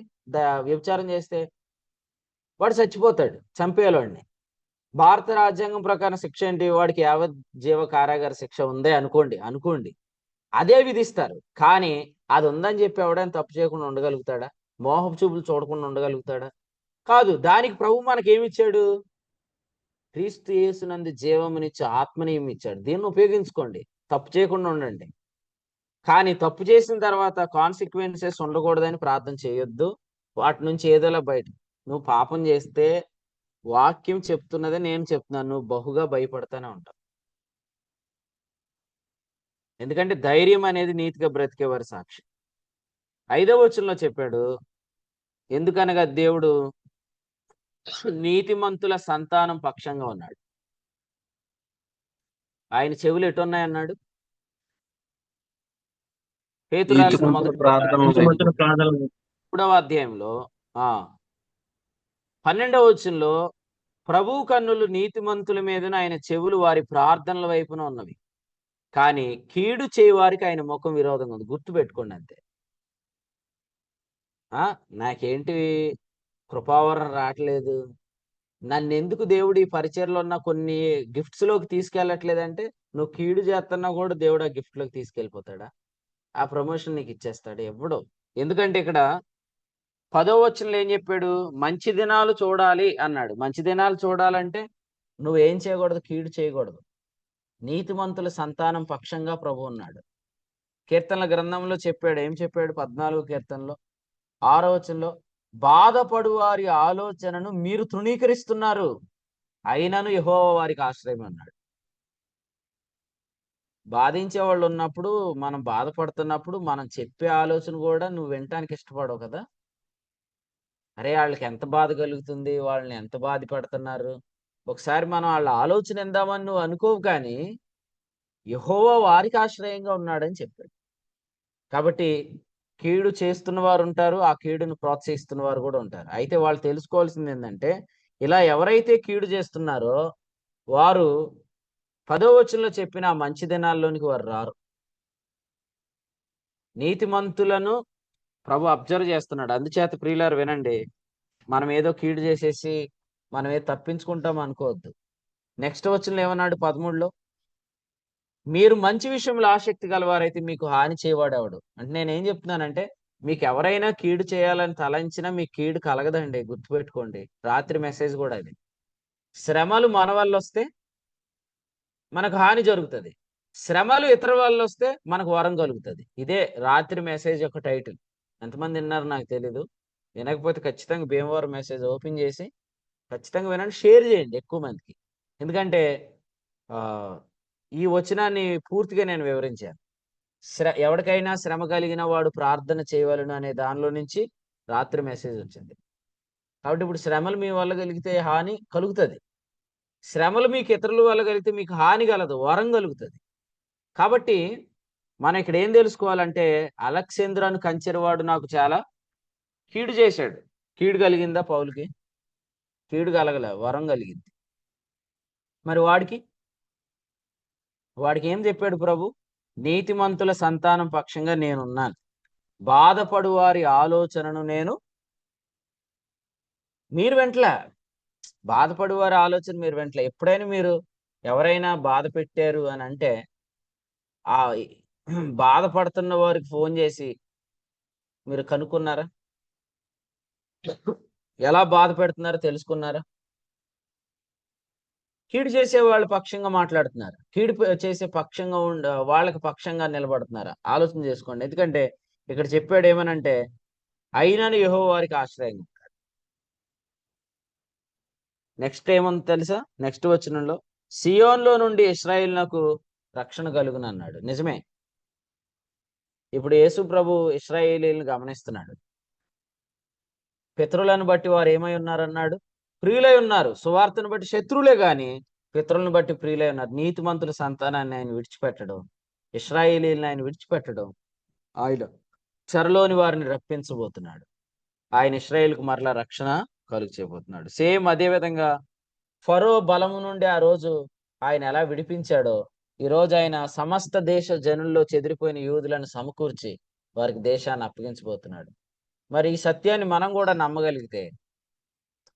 వ్యభిచారం చేస్తే వాడు చచ్చిపోతాడు, చంపేవాడిని. భారత రాజ్యాంగం ప్రకారం శిక్ష ఏంటి? వాడికి యావజ్జీవ కారాగార శిక్ష ఉందే అనుకోండి, అదే విధిస్తారు. కానీ అది ఉందని చెప్పి ఎవడైనా తప్పు చేయకుండా ఉండగలుగుతాడా? మోహపు చూపులు చూడకుండా ఉండగలుగుతాడా? కాదు. దానికి ప్రభు మనకేమిచ్చాడు? క్రీస్తు యేసునందు జీవమునిచ్చి ఆత్మనీయం ఇచ్చాడు. దీన్ని ఉపయోగించుకోండి, తప్పు చేయకుండా ఉండండి. కానీ తప్పు చేసిన తర్వాత కాన్సిక్వెన్సెస్ ఉండకూడదని ప్రార్థన చేయొద్దు. వాటి నుంచి ఏదోలా బయట. నువ్వు పాపం చేస్తే వాక్యం చెప్తున్నదే నేను చెప్తున్నాను, నువ్వు బహుగా భయపడతానే ఉంటావు. ఎందుకంటే ధైర్యం అనేది నీతిగా బ్రతికేవారి సాక్షి. 5వ వచనంలో చెప్పాడు, ఎందుకనగా దేవుడు నీతిమంతుల సంతానం పక్షంగా ఉన్నాడు. ఆయన చెవులు ఎటున్నాయన్నాడు? పేతురు రాసిన మొదటి పత్రిక 3వ అధ్యాయంలో 12వ వచనంలో ప్రభువు కన్నులు నీతిమంతుల మీదన, ఆయన చెవులు వారి ప్రార్థనల వైపున ఉన్నవి, కానీ కీడు చేయవారికి ఆయన ముఖం విరోధంగా ఉంది. గుర్తు పెట్టుకోండి అంతే. నాకేంటి కృపావరం రావట్లేదు, నన్ను ఎందుకు దేవుడు ఈ పరిచయలో ఉన్న కొన్ని గిఫ్ట్స్ లోకి తీసుకెళ్ళట్లేదంటే, నువ్వు కీడు చేస్తున్నా కూడా దేవుడు ఆ గిఫ్ట్ లోకి తీసుకెళ్ళిపోతాడా? ఆ ప్రమోషన్ నీకు ఇచ్చేస్తాడు ఎవడో? ఎందుకంటే ఇక్కడ 10వ వచనంలో ఏం చెప్పాడు? మంచి దినాలు చూడాలి అన్నాడు. మంచి దినాలు చూడాలంటే నువ్వేం చేయకూడదు? కీడు చేయకూడదు. నీతిమంతుల సంతానం పక్షంగా ప్రభు ఉన్నాడు. కీర్తనల గ్రంథంలో చెప్పాడు. ఏం చెప్పాడు? 14వ కీర్తనలో 6వ వచనంలో, బాధపడు వారి ఆలోచనను మీరు తృణీకరిస్తున్నారు, అయినను యెహోవా వారికి ఆశ్రయం అన్నాడు. బాధించే వాళ్ళు ఉన్నప్పుడు, మనం బాధపడుతున్నప్పుడు మనం చెప్పే ఆలోచన కూడా నువ్వు వినటానికి ఇష్టపడవు కదా. అరే వాళ్ళకి ఎంత బాధ కలుగుతుంది, వాళ్ళని ఎంత బాధ పెడుతున్నారు, ఒకసారి మనం వాళ్ళ ఆలోచన ఎందామని నువ్వు అనుకోవు. కానీ యెహోవా వారికి ఆశ్రయంగా ఉన్నాడని చెప్పాడు. కాబట్టి కీడు చేస్తున్న వారు ఉంటారు, ఆ కీడును ప్రోత్సహిస్తున్న వారు కూడా ఉంటారు. అయితే వాళ్ళు తెలుసుకోవాల్సింది ఏంటంటే, ఇలా ఎవరైతే కీడు చేస్తున్నారో వారు 10వ వచనంలో చెప్పిన ఆ మంచి దినాల్లోనికి వారు రారు. నీతిమంతులను ప్రభు అబ్జర్వ్ చేస్తున్నాడు. అందుచేత ప్రియులారు వినండి, మనం ఏదో కీడు చేసేసి మనం ఏదో తప్పించుకుంటాం అనుకోవద్దు. నెక్స్ట్ వచనంలో ఏమన్నాడు? 13లో, మీరు మంచి విషయంలో ఆసక్తి గలవారైతే మీకు హాని చేయవాడెవడు? అంటే నేనేం చెప్తున్నానంటే, మీకు ఎవరైనా కీడు చేయాలని తలంచినా మీకు కీడు కలగదండి, గుర్తుపెట్టుకోండి. రాత్రి మెసేజ్ కూడా అది. శ్రమలు మన వల్ల వస్తే మనకు హాని జరుగుతుంది, శ్రమలు ఇతర వల్ల వస్తే మనకు వరం కలుగుతుంది. ఇదే రాత్రి మెసేజ్ యొక్క టైటిల్. ఎంతమంది విన్నారు నాకు తెలీదు. వినకపోతే ఖచ్చితంగా భీమవరం మెసేజ్ ఓపెన్ చేసి ఖచ్చితంగా వినండి, షేర్ చేయండి ఎక్కువ మందికి. ఎందుకంటే ఈ వచనాన్ని పూర్తిగా నేను వివరించాను. ఎవరికైనా శ్రమ కలిగిన వాడు ప్రార్థన చేయవలను అనే దానిలో నుంచి రాత్రి మెసేజ్ వచ్చింది. కాబట్టి ఇప్పుడు శ్రమలు మీ వల్ల కలిగితే హాని కలుగుతుంది, శ్రమలు మీకు ఇతరుల వల్ల కలిగితే మీకు హాని కలదు, వరం కలుగుతుంది. కాబట్టి మనం ఇక్కడ ఏం తెలుసుకోవాలంటే, అలెగ్జాంద్రును కంచెరవాడు నాకు చాలా కీడు చేశాడు. కీడు కలిగిందా పౌలుకి? కీడు కలగలే, వరం కలిగింది. మరి వాడికి వాడికి ఏం చెప్పాడు ప్రభు? నీతిమంతుల సంతానం పక్షంగా నేనున్నాను, బాధపడు వారి ఆలోచనను నేను మీరు వెంటలా బాధపడు వారి ఆలోచన మీరు వెంటలా. ఎప్పుడైనా మీరు ఎవరైనా బాధ పెట్టారు అని అంటే ఆ బాధపడుతున్న వారికి ఫోన్ చేసి మీరు కనుక్కున్నారా? ఎలా బాధ పెడుతున్నారో తెలుసుకున్నారా? కీడు చేసే వాళ్ళ పక్షంగా మాట్లాడుతున్నారు, చేసే పక్షంగా వాళ్ళకి పక్షంగా నిలబడుతున్నారా? ఆలోచన చేసుకోండి. ఎందుకంటే ఇక్కడ చెప్పాడు ఏమనంటే, అయినను యెహోవా వారికి ఆశ్రయం. నెక్స్ట్ ఏముంది తెలుసా? నెక్స్ట్ వచనంలో సియోన్లో నుండి ఇశ్రాయేలునకు రక్షణ కలుగును అన్నాడు. నిజమే. ఇప్పుడు యేసు ప్రభు ఇశ్రాయేలీయులను గమనిస్తున్నాడు. పితరులను బట్టి వారు ఏమై ఉన్నారన్నాడు? ప్రియులై ఉన్నారు. సువార్తను బట్టి శత్రువులే గాని పితరులను బట్టి ప్రియులై ఉన్నారు. నీతిమంతుల సంతానాన్ని ఆయన విడిచిపెట్టడం, ఇశ్రాయేలీయులను ఆయన విడిచిపెట్టడం, ఆయన చెరలోని వారిని రప్పించబోతున్నాడు. ఆయన ఇశ్రాయేలుకు మరలా రక్షణ కలుగు చేయబోతున్నాడు. సేమ్ అదే విధంగా ఫరో బలము నుండి ఆ రోజు ఆయన ఎలా విడిపించాడో, ఈ రోజు ఆయన సమస్త దేశ జనుల్లో చెదిరిపోయిన యూదులను సమకూర్చి వారికి దేశాన్ని అప్పగించబోతున్నాడు. మరి ఈ సత్యాన్ని మనం కూడా నమ్మగలిగితే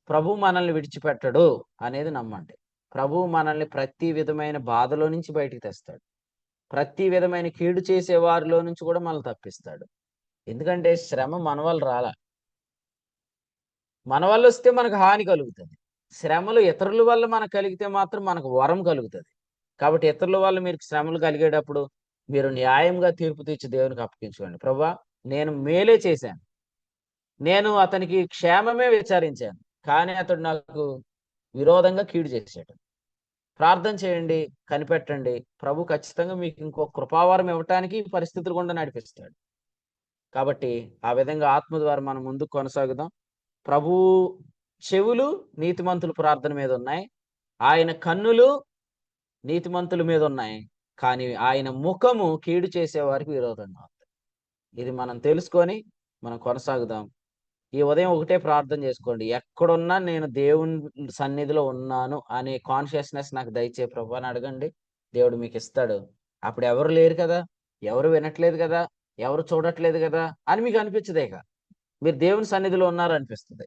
ప్రభు మనల్ని విడిచిపెట్టడు అనేది నమ్మండి. ప్రభు మనల్ని ప్రతి విధమైన బాధలో నుంచి బయటికి తెస్తాడు. ప్రతి విధమైన కీడు చేసే వారిలో నుంచి కూడా మనల్ని తప్పిస్తాడు. ఎందుకంటే శ్రమ మన వల్ల రాలా. మన వల్ల వస్తే మనకు హాని కలుగుతుంది. శ్రమలు ఇతరుల వల్ల మనకు కలిగితే మాత్రం మనకు వరం కలుగుతుంది. కాబట్టి ఇతరుల వల్ల మీరు శ్రమలు కలిగేటప్పుడు మీరు న్యాయంగా తీర్పు తీర్చి దేవునికి అప్పగించుకోండి. ప్రభువా, నేను మేలే చేశాను, నేను అతనికి క్షేమమే విచారించాను, కానీ అతడు నాకు విరోధంగా కీడు చేశాడు. ప్రార్థన చేయండి, కనిపెట్టండి. ప్రభు ఖచ్చితంగా మీకు ఇంకో కృపావరం ఇవ్వటానికి ఈ పరిస్థితులు గుండా నడిపిస్తాడు. కాబట్టి ఆ విధంగా ఆత్మ ద్వారా మనం ముందుకు కొనసాగుదాం. ప్రభు చెవులు నీతిమంతుల ప్రార్థన మీద ఉన్నాయి, ఆయన కన్నులు నీతిమంతుల మీద ఉన్నాయి, కానీ ఆయన ముఖము కీడు చేసే వారికి విరోధంగా ఉంది. ఇది మనం తెలుసుకొని మనం కొనసాగుదాం. ఈ ఉదయం ఒకటే ప్రార్థన చేసుకోండి, ఎక్కడున్నా నేను దేవుని సన్నిధిలో ఉన్నాను అనే కాన్షియస్నెస్ నాకు దయచే ప్రభు అని అడగండి. దేవుడు మీకు ఇస్తాడు. అప్పుడు ఎవరు లేరు కదా, ఎవరు వినట్లేదు కదా, ఎవరు చూడట్లేదు కదా అని మీకు అనిపించదేక, మీరు దేవుని సన్నిధిలో ఉన్నారు అనిపిస్తుంది.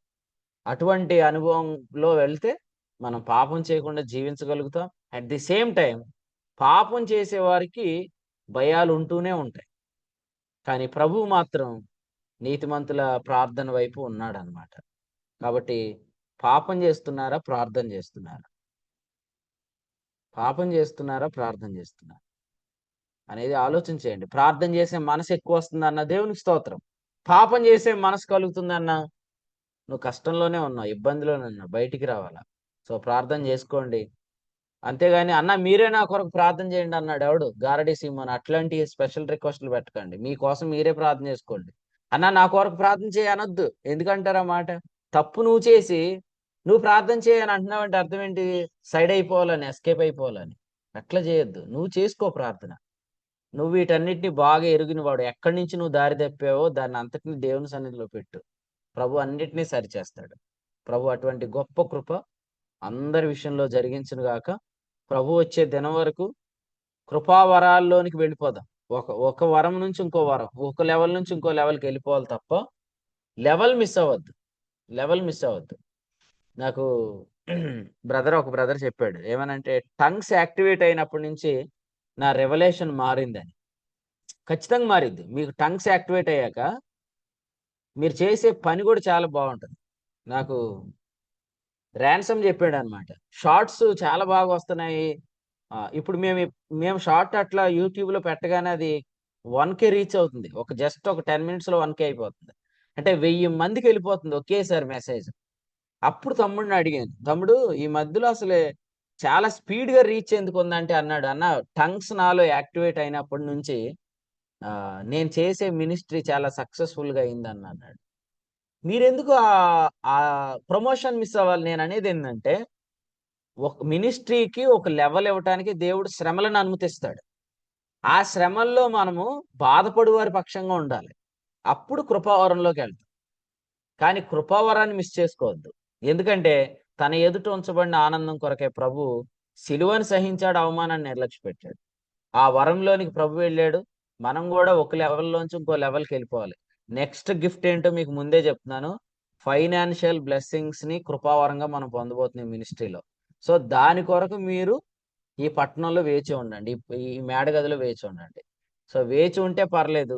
అటువంటి అనుభవంలో వెళ్తే మనం పాపం చేయకుండా జీవించగలుగుతాం. అట్ ది సేమ్ టైం పాపం చేసే వారికి భయాలు ఉంటూనే ఉంటాయి, కానీ ప్రభువు మాత్రం నీతిమంతుల ప్రార్థన వైపు ఉన్నాడనమాట. కాబట్టి పాపం చేస్తున్నారా, ప్రార్థన చేస్తున్నారా? పాపం చేస్తున్నారా, ప్రార్థన చేస్తున్నారా అనేది ఆలోచన చేయండి. ప్రార్థన చేసే మనసు ఎక్కువ వస్తుందన్న దేవునికి స్తోత్రం. పాపం చేసే మనసు కలుగుతుందన్న నువ్వు కష్టంలోనే ఉన్నావు, ఇబ్బందిలోనే ఉన్నావు, బయటికి రావాలా. సో ప్రార్థన చేసుకోండి. అంతేగాని అన్న మీరే నా కొరకు ప్రార్థన చేయండి అన్నాడు ఎవడు? గారడీ సింహన్. అట్లాంటి స్పెషల్ రిక్వెస్ట్లు పెట్టకండి. మీకోసం మీరే ప్రార్థన చేసుకోండి. అన్న నా కొరకు ప్రార్థన చేయి అనొద్దు. ఎందుకంటారా మాట? తప్పు నువ్వు చేసి నువ్వు ప్రార్థన చేయని అంటున్నావంటే అర్థం ఏంటి? సైడ్ అయిపోవాలని, ఎస్కేప్ అయిపోవాలని. అట్లా చేయొద్దు. నువ్వు చేసుకో ప్రార్థన. నువ్వు వీటన్నిటిని బాగా ఎరిగిన వాడు. ఎక్కడి నుంచి నువ్వు దారి తప్పావో దాన్ని అంతటిని దేవుని సన్నిధిలో పెట్టు. ప్రభు అన్నిటినీ సరిచేస్తాడు. ప్రభు అటువంటి గొప్ప కృప అందరి విషయంలో జరిగించును గాక. ప్రభు వచ్చే దినం వరకు కృపావరాల్లోనికి వెళ్ళిపోదాం. ఒక వరం నుంచి ఇంకో వరం, ఒక లెవెల్ నుంచి ఇంకో లెవెల్కి వెళ్ళిపోవాలి తప్ప లెవెల్ మిస్ అవ్వద్దు. లెవెల్ మిస్ అవ్వద్దు. నాకు ఒక బ్రదర్ చెప్పాడు ఏమనంటే, టంగ్స్ యాక్టివేట్ అయినప్పటి నుంచి నా రెవల్యూషన్ మారిందని. ఖచ్చితంగా మారింది. మీకు టంగ్స్ యాక్టివేట్ అయ్యాక మీరు చేసే పని కూడా చాలా బాగుంటుంది. నాకు ర్యాన్సమ్ చెప్పాడు అనమాట. షార్ట్స్ చాలా బాగా వస్తున్నాయి. ఇప్పుడు మేము షార్ట్ అట్లా యూట్యూబ్లో పెట్టగానే అది 1K రీచ్ అవుతుంది. జస్ట్ ఒక 10 మినిట్స్లో 1K అయిపోతుంది. అంటే 1000 మందికి వెళ్ళిపోతుంది ఒకేసారి మెసేజ్. అప్పుడు తమ్ముడిని అడిగాను, తమ్ముడు ఈ మధ్యలో అసలు చాలా స్పీడ్గా రీచ్ ఎందుకు ఉందంటే అన్నాడు, అన్న టంగ్స్ నాలో యాక్టివేట్ అయినప్పటి నుంచి నేను చేసే మినిస్ట్రీ చాలా సక్సెస్ఫుల్గా అయిందని అన్నాడు. మీరెందుకు ఆ ప్రమోషన్ మిస్ అవ్వాలి? నేను అనేది ఏంటంటే, ఒక మినిస్ట్రీకి ఒక లెవెల్ ఇవ్వటానికి దేవుడు శ్రమలను అనుమతిస్తాడు. ఆ శ్రమల్లో మనము బాధపడు వారి పక్షంగా ఉండాలి. అప్పుడు కృపావరంలోకి వెళ్తాం. కానీ కృపావరాన్ని మిస్ చేసుకోవద్దు. ఎందుకంటే తన ఎదుట ఉంచబడిన ఆనందం కొరకే ప్రభు సిలువను సహించాడు, అవమానాన్ని నిర్లక్ష్య పెట్టాడు. ఆ వరంలోనికి ప్రభు వెళ్ళాడు. మనం కూడా ఒక లెవెల్లోంచి ఇంకో లెవెల్కి వెళ్ళిపోవాలి. నెక్స్ట్ గిఫ్ట్ ఏంటో మీకు ముందే చెప్తున్నాను. ఫైనాన్షియల్ బ్లెస్సింగ్స్ ని కృపావరంగా మనం పొందబోతున్నాం మినిస్ట్రీలో. సో దాని కొరకు మీరు ఈ పట్టణంలో వేచి ఉండండి, ఈ మేడగదిలో వేచి ఉండండి. సో వేచి ఉంటే పర్లేదు.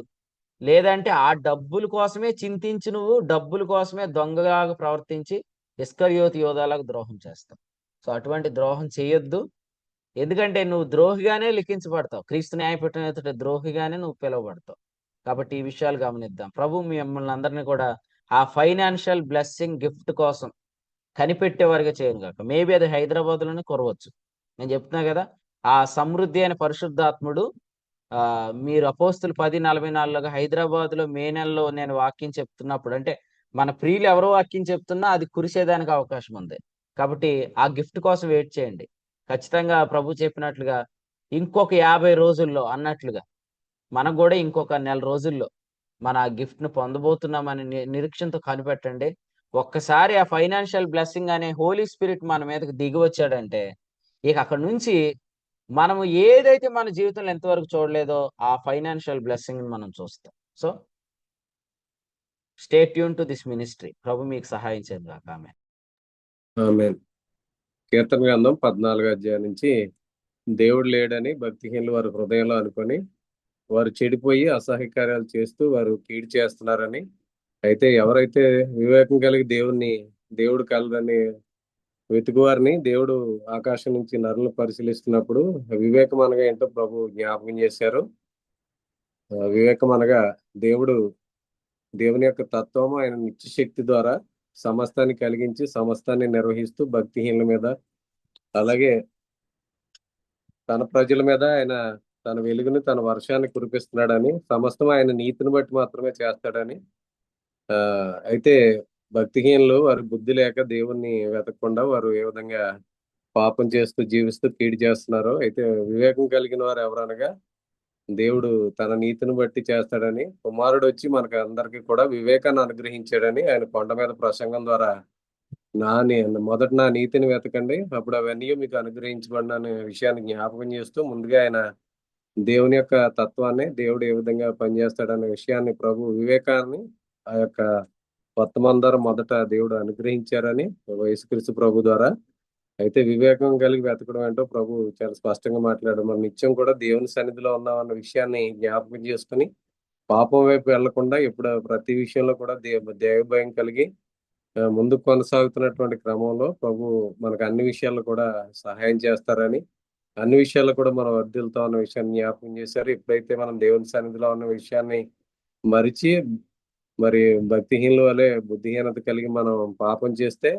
లేదంటే ఆ డబ్బుల కోసమే చింతించి నువ్వు డబ్బుల కోసమే దొంగగా ప్రవర్తించి ఇస్కరియోతు యోధాలకు ద్రోహం చేస్తావు. సో అటువంటి ద్రోహం చేయొద్దు. ఎందుకంటే నువ్వు ద్రోహిగానే లిఖించబడతావు. క్రీస్తు న్యాయపీఠం ఎదుట ద్రోహిగానే నువ్వు పిలువబడతావు. కాబట్టి ఈ విషయాలు గమనిద్దాం. ప్రభు మిమ్మల్ని అందరినీ కూడా ఆ ఫైనాన్షియల్ బ్లెస్సింగ్ గిఫ్ట్ కోసం కనిపెట్టేవారిగా చేయను కాక. మేబీ అది హైదరాబాద్లోనే కొరవచ్చు. నేను చెప్తున్నా కదా, ఆ సమృద్ధి అయిన పరిశుద్ధాత్ముడు మీరు అపోస్తులు 10:44 హైదరాబాద్లో మే నెలలో నేను వాక్యం చెప్తున్నప్పుడు, అంటే మన ప్రియులు ఎవరో వాక్యం చెప్తున్నా అది కురిసేదానికి అవకాశం ఉంది. కాబట్టి ఆ గిఫ్ట్ కోసం వెయిట్ చేయండి. ఖచ్చితంగా ప్రభు చెప్పినట్లుగా ఇంకొక 50 రోజుల్లో అన్నట్లుగా మనకు కూడా ఇంకొక నెల రోజుల్లో మన ఆ గిఫ్ట్ ను పొందబోతున్నామని నిరీక్షణతో కనిపెట్టండి. ఒక్కసారి ఆ ఫైనాన్షియల్ బ్లెస్సింగ్ అనే హోలీ స్పిరిట్ మన మీదకి దిగి వచ్చాడంటే ఇక అక్కడ నుంచి మనము ఏదైతే మన జీవితంలో ఎంతవరకు చూడలేదో ఆ ఫైనాన్షియల్ బ్లెస్సింగ్ మనం చూస్తాం. So stay tune to this ministry. ప్రభు మీకు సహాయం చేద్దాం. ఆమె ఆమేన్. కీర్తన గ్రంథం 14 అధ్యాయం నుంచి దేవుడు లేడని భక్తిహీనులు వారి హృదయంలో అనుకొని వారు చెడిపోయి అసహ్య కార్యాలు చేస్తూ వారు కీడు చేస్తున్నారని, అయితే ఎవరైతే వివేకం కలిగి దేవుడు కలరని వెతుకువారిని దేవుడు ఆకాశం నుంచి నరులను పరిశీలిస్తున్నప్పుడు వివేకం అనగా ఏంటో ప్రభు జ్ఞాపకం చేశారు. వివేకం అనగా దేవుని యొక్క తత్వము, ఆయన నిత్య శక్తి ద్వారా సమస్తాన్ని కలిగించి సమస్తాన్ని నిర్వహిస్తూ భక్తిహీనుల మీద అలాగే తన ప్రజల మీద ఆయన తన వెలుగుని తన వర్షాన్ని కురిపిస్తున్నాడని, సమస్తం ఆయన నీతిని బట్టి మాత్రమే చేస్తాడని, అయితే భక్తిహీనులు వారి బుద్ధి లేక దేవుణ్ణి వెతకకుండా వారు ఏ విధంగా పాపం చేస్తూ జీవిస్తూ కీడు చేస్తున్నారో, అయితే వివేకం కలిగిన వారు ఎవరనగా దేవుడు తన నీతిని బట్టి చేస్తాడని, కుమారుడు వచ్చి మనకు అందరికీ కూడా వివేకాన్ని అనుగ్రహించాడని ఆయన కొండ మీద ప్రసంగం ద్వారా మొదట నా నీతిని వెతకండి అప్పుడు అవన్నీ మీకు అనుగ్రహించబడిన అనే విషయాన్ని జ్ఞాపకం చేస్తూ ముందుగా ఆయన దేవుని యొక్క తత్వాన్ని, దేవుడు ఏ విధంగా పనిచేస్తాడనే విషయాన్ని, ప్రభు వివేకాన్ని ఆ యొక్క వర్తమానం ద్వారా మొదట దేవుడు అనుగ్రహించారని యేసుక్రీస్తు ప్రభు ద్వారా. అయితే వివేకం కలిగి వెతకడం ఏంటో ప్రభు చాలా స్పష్టంగా మాట్లాడారు. మనం నిత్యం కూడా దేవుని సన్నిధిలో ఉన్నాం అన్న విషయాన్ని జ్ఞాపకం చేసుకుని పాపం వైపు వెళ్లకుండా ఇప్పుడు ప్రతి విషయంలో కూడా దైవ భయం కలిగి ముందుకు కొనసాగుతున్నటువంటి క్రమంలో ప్రభు మనకు అన్ని విషయాల్లో కూడా సహాయం చేస్తారని, అన్ని విషయాల్లో కూడా మనం వర్ధిల్లుతాం అన్న విషయాన్ని జ్ఞాపకం చేశారు. ఎప్పుడైతే మనం దేవుని సన్నిధిలో ఉన్న విషయాన్ని మరిచి మరి భక్తిహీనుల వలె బుద్ధిహీనత కలిగి మనం పాపం చేస్తే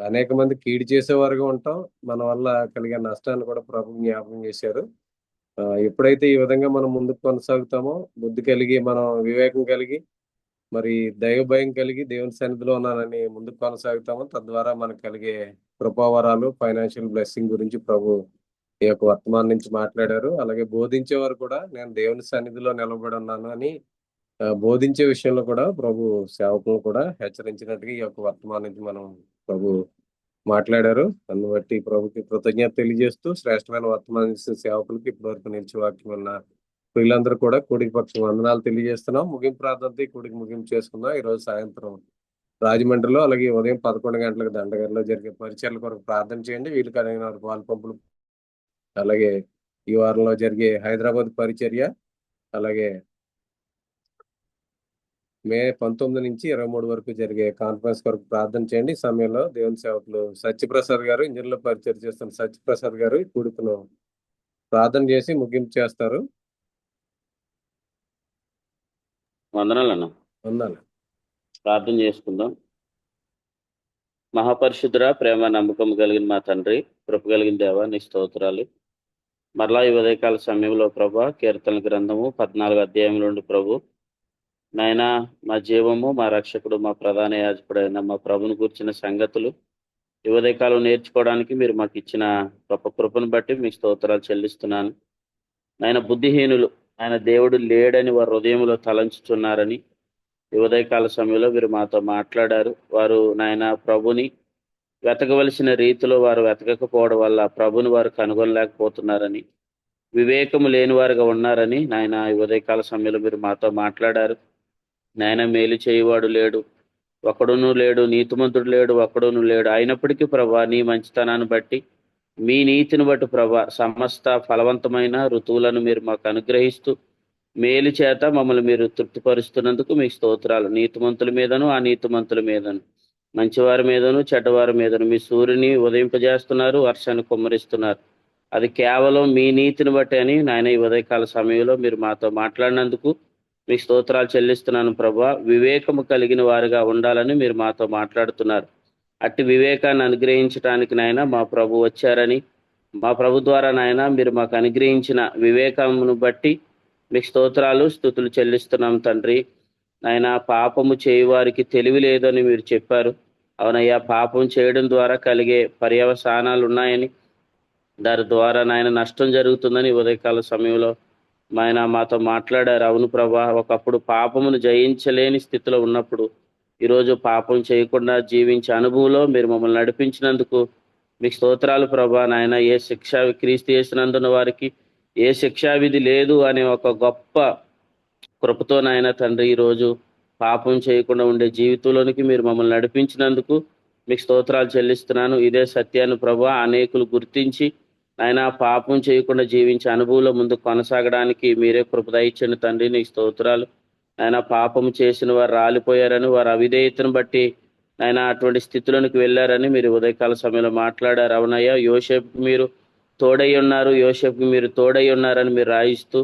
అనేక మంది కీడు చేసేవారుగా ఉంటాం. మన వల్ల కలిగే నష్టాన్ని కూడా ప్రభు జ్ఞాపకం చేశారు. ఎప్పుడైతే ఈ విధంగా మనం ముందుకు కొనసాగుతామో, బుద్ధి కలిగి మనం వివేకం కలిగి మరి దైవ భయం కలిగి దేవుని సన్నిధిలో ఉన్నానని ముందుకు కొనసాగుతాము. తద్వారా మనకు కలిగే కృపావరాలు, ఫైనాన్షియల్ బ్లెస్సింగ్ గురించి ప్రభు ఈ యొక్క వర్తమానం నుంచి మాట్లాడారు. అలాగే బోధించేవారు కూడా నేను దేవుని సన్నిధిలో నిలబడి ఉన్నాను అని బోధించే విషయంలో కూడా ప్రభు సేవకులను కూడా హెచ్చరించినట్టుగా ఈ యొక్క వర్తమానం నుంచి మనం ప్రభు మాట్లాడారు. అందును బట్టి ప్రభుకి కృతజ్ఞత తెలియజేస్తూ శ్రేష్టమైన వర్తమానం ఇచ్చే సేవకులకి ఇప్పటివరకు నిలిచి వాక్యం ఉన్న వీళ్ళందరూ కూడా కూడికి పక్షం వందనాలు తెలియజేస్తున్నాం. ముగింపు ప్రార్థనతో ఈ కూడికి ముగింపు చేసుకుందాం. ఈ రోజు సాయంత్రం రాజమండ్రిలో అలాగే ఉదయం 11 గంటలకు దండగర్లో జరిగే పరిచర్ల కొరకు ప్రార్థన చేయండి. వీళ్ళు కలిగిన వారు పాలు పంపులు, అలాగే ఈ వారంలో జరిగే హైదరాబాద్ పరిచర్య, అలాగే మే 19 నుంచి 23 వరకు జరిగే కాన్ఫరెన్స్ కొరకు ప్రార్థన చేయండి. ఈ సమయంలో దేవుని సేవకులు సత్యప్రసాద్ గారు, ఇంజన్లో పరిచయం చేస్తున్న సత్యప్రసాద్ గారు ఈ కూడుకును ప్రార్థన చేసి ముగింపు చేస్తారు. వందనాలన్న. వందనాలు. ప్రార్థన చేసుకుందాం. మహాపరిశుద్ధుడ, ప్రేమ నమ్మకం కలిగిన మా తండ్రి, కృప కలిగిన దేవ, నీ స్తోత్రాలు. మరలా ఈ ఉదయకాల సమయంలో ప్రభా, కీర్తన గ్రంథము 14 అధ్యాయం నుండి ప్రభు నాయన మా జీవము, మా రక్షకుడు, మా ప్రధాన యాజకుడైన మా ప్రభుని కూర్చిన సంగతులు ఈ ఉదయకాలం నేర్చుకోవడానికి మీరు మాకు ఇచ్చిన గొప్ప కృపను బట్టి మీకు స్తోత్రాలు చెల్లిస్తున్నాను. నాయన బుద్ధిహీనులు ఆయన దేవుడు లేడని వారి హృదయంలో తలంచుతున్నారని ఈ ఉదయకాల సమయంలో మీరు మాతో మాట్లాడారు. వారు నాయన ప్రభుని వెతకవలసిన రీతిలో వారు వెతకకపోవడం వల్ల ప్రభుని వారు కనుగొనలేకపోతున్నారని, వివేకము లేని వారుగా ఉన్నారని నాయన ఈ ఉదయకాల సమయంలో మీరు మాతో మాట్లాడారు. నాయన మేలు చేయువాడు లేడు, ఒకడును లేడు, నీతిమంతుడు లేడు, ఒకడును లేడు. అయినప్పటికీ ప్రభా నీ మంచితనాన్ని బట్టి, మీ నీతిని బట్టి ప్రభా సమస్త ఫలవంతమైన ఋతువులను మీరు మాకు అనుగ్రహిస్తూ మేలు చేత మమ్మల్ని మీరు తృప్తిపరుస్తున్నందుకు మీకు స్తోత్రాలు. నీతిమంతుల మీదను అనీతిమంతుల మీదను, మంచివారి మీదను చెడ్డవారి మీదను మీ సూర్యుని ఉదయింపజేస్తున్నారు, వర్షాన్ని కుమ్మరిస్తున్నారు. అది కేవలం మీ నీతిని బట్టి అని నాయన ఈ ఉదయకాల సమయంలో మీరు మాతో మాట్లాడినందుకు మీకు స్తోత్రాలు చెల్లిస్తున్నాను ప్రభా. వివేకము కలిగిన వారుగా ఉండాలని మీరు మాతో మాట్లాడుతున్నారు. అట్టి వివేకాన్ని అనుగ్రహించడానికి నాయన మా ప్రభు వచ్చారని, మా ప్రభు ద్వారా నాయన మీరు మాకు అనుగ్రహించిన వివేకమును బట్టి మీకు స్తోత్రాలు స్తుతులు చెల్లిస్తున్నాం తండ్రి. నాయన పాపము చేయువారికి తెలివి లేదని మీరు చెప్పారు. అవునయ్యా, పాపం చేయడం ద్వారా కలిగే పర్యవసానాలు ఉన్నాయని, దాని ద్వారా నాయన నష్టం జరుగుతుందని ఉదయకాల సమయంలో ఆయన మాతో మాట్లాడారు. అవును ప్రభా, ఒకప్పుడు పాపమును జయించలేని స్థితిలో ఉన్నప్పుడు ఈరోజు పాపం చేయకుండా జీవించే అనుభవంలో మీరు మమ్మల్ని నడిపించినందుకు మీకు స్తోత్రాలు ప్రభా. నాయన ఏ శిక్ష క్రీస్తు చేసినందున వారికి ఏ శిక్షావిధి లేదు అనే ఒక గొప్ప కృపతో నాయన తండ్రి ఈరోజు పాపం చేయకుండా ఉండే జీవితంలోనికి మీరు మమ్మల్ని నడిపించినందుకు మీకు స్తోత్రాలు చెల్లిస్తున్నాను. ఇదే సత్యాన్ని ప్రభా అనేకులు గుర్తించి ఆయన పాపం చేయకుండా జీవించే అనుభవంలో ముందు కొనసాగడానికి మీరే కృప దయచండి తండ్రి. నీకు స్తోత్రాలు. ఆయన పాపం చేసిన వారు రాలిపోయారని, వారు అవిధేయతను బట్టి ఆయన అటువంటి స్థితిలోనికి వెళ్ళారని మీరు ఉదయకాల సమయంలో మాట్లాడారు. అవునయ్యా, యోసేపుకి మీరు తోడై ఉన్నారు, యోసేపుకి మీరు తోడై ఉన్నారని మీరు రాయిస్తూ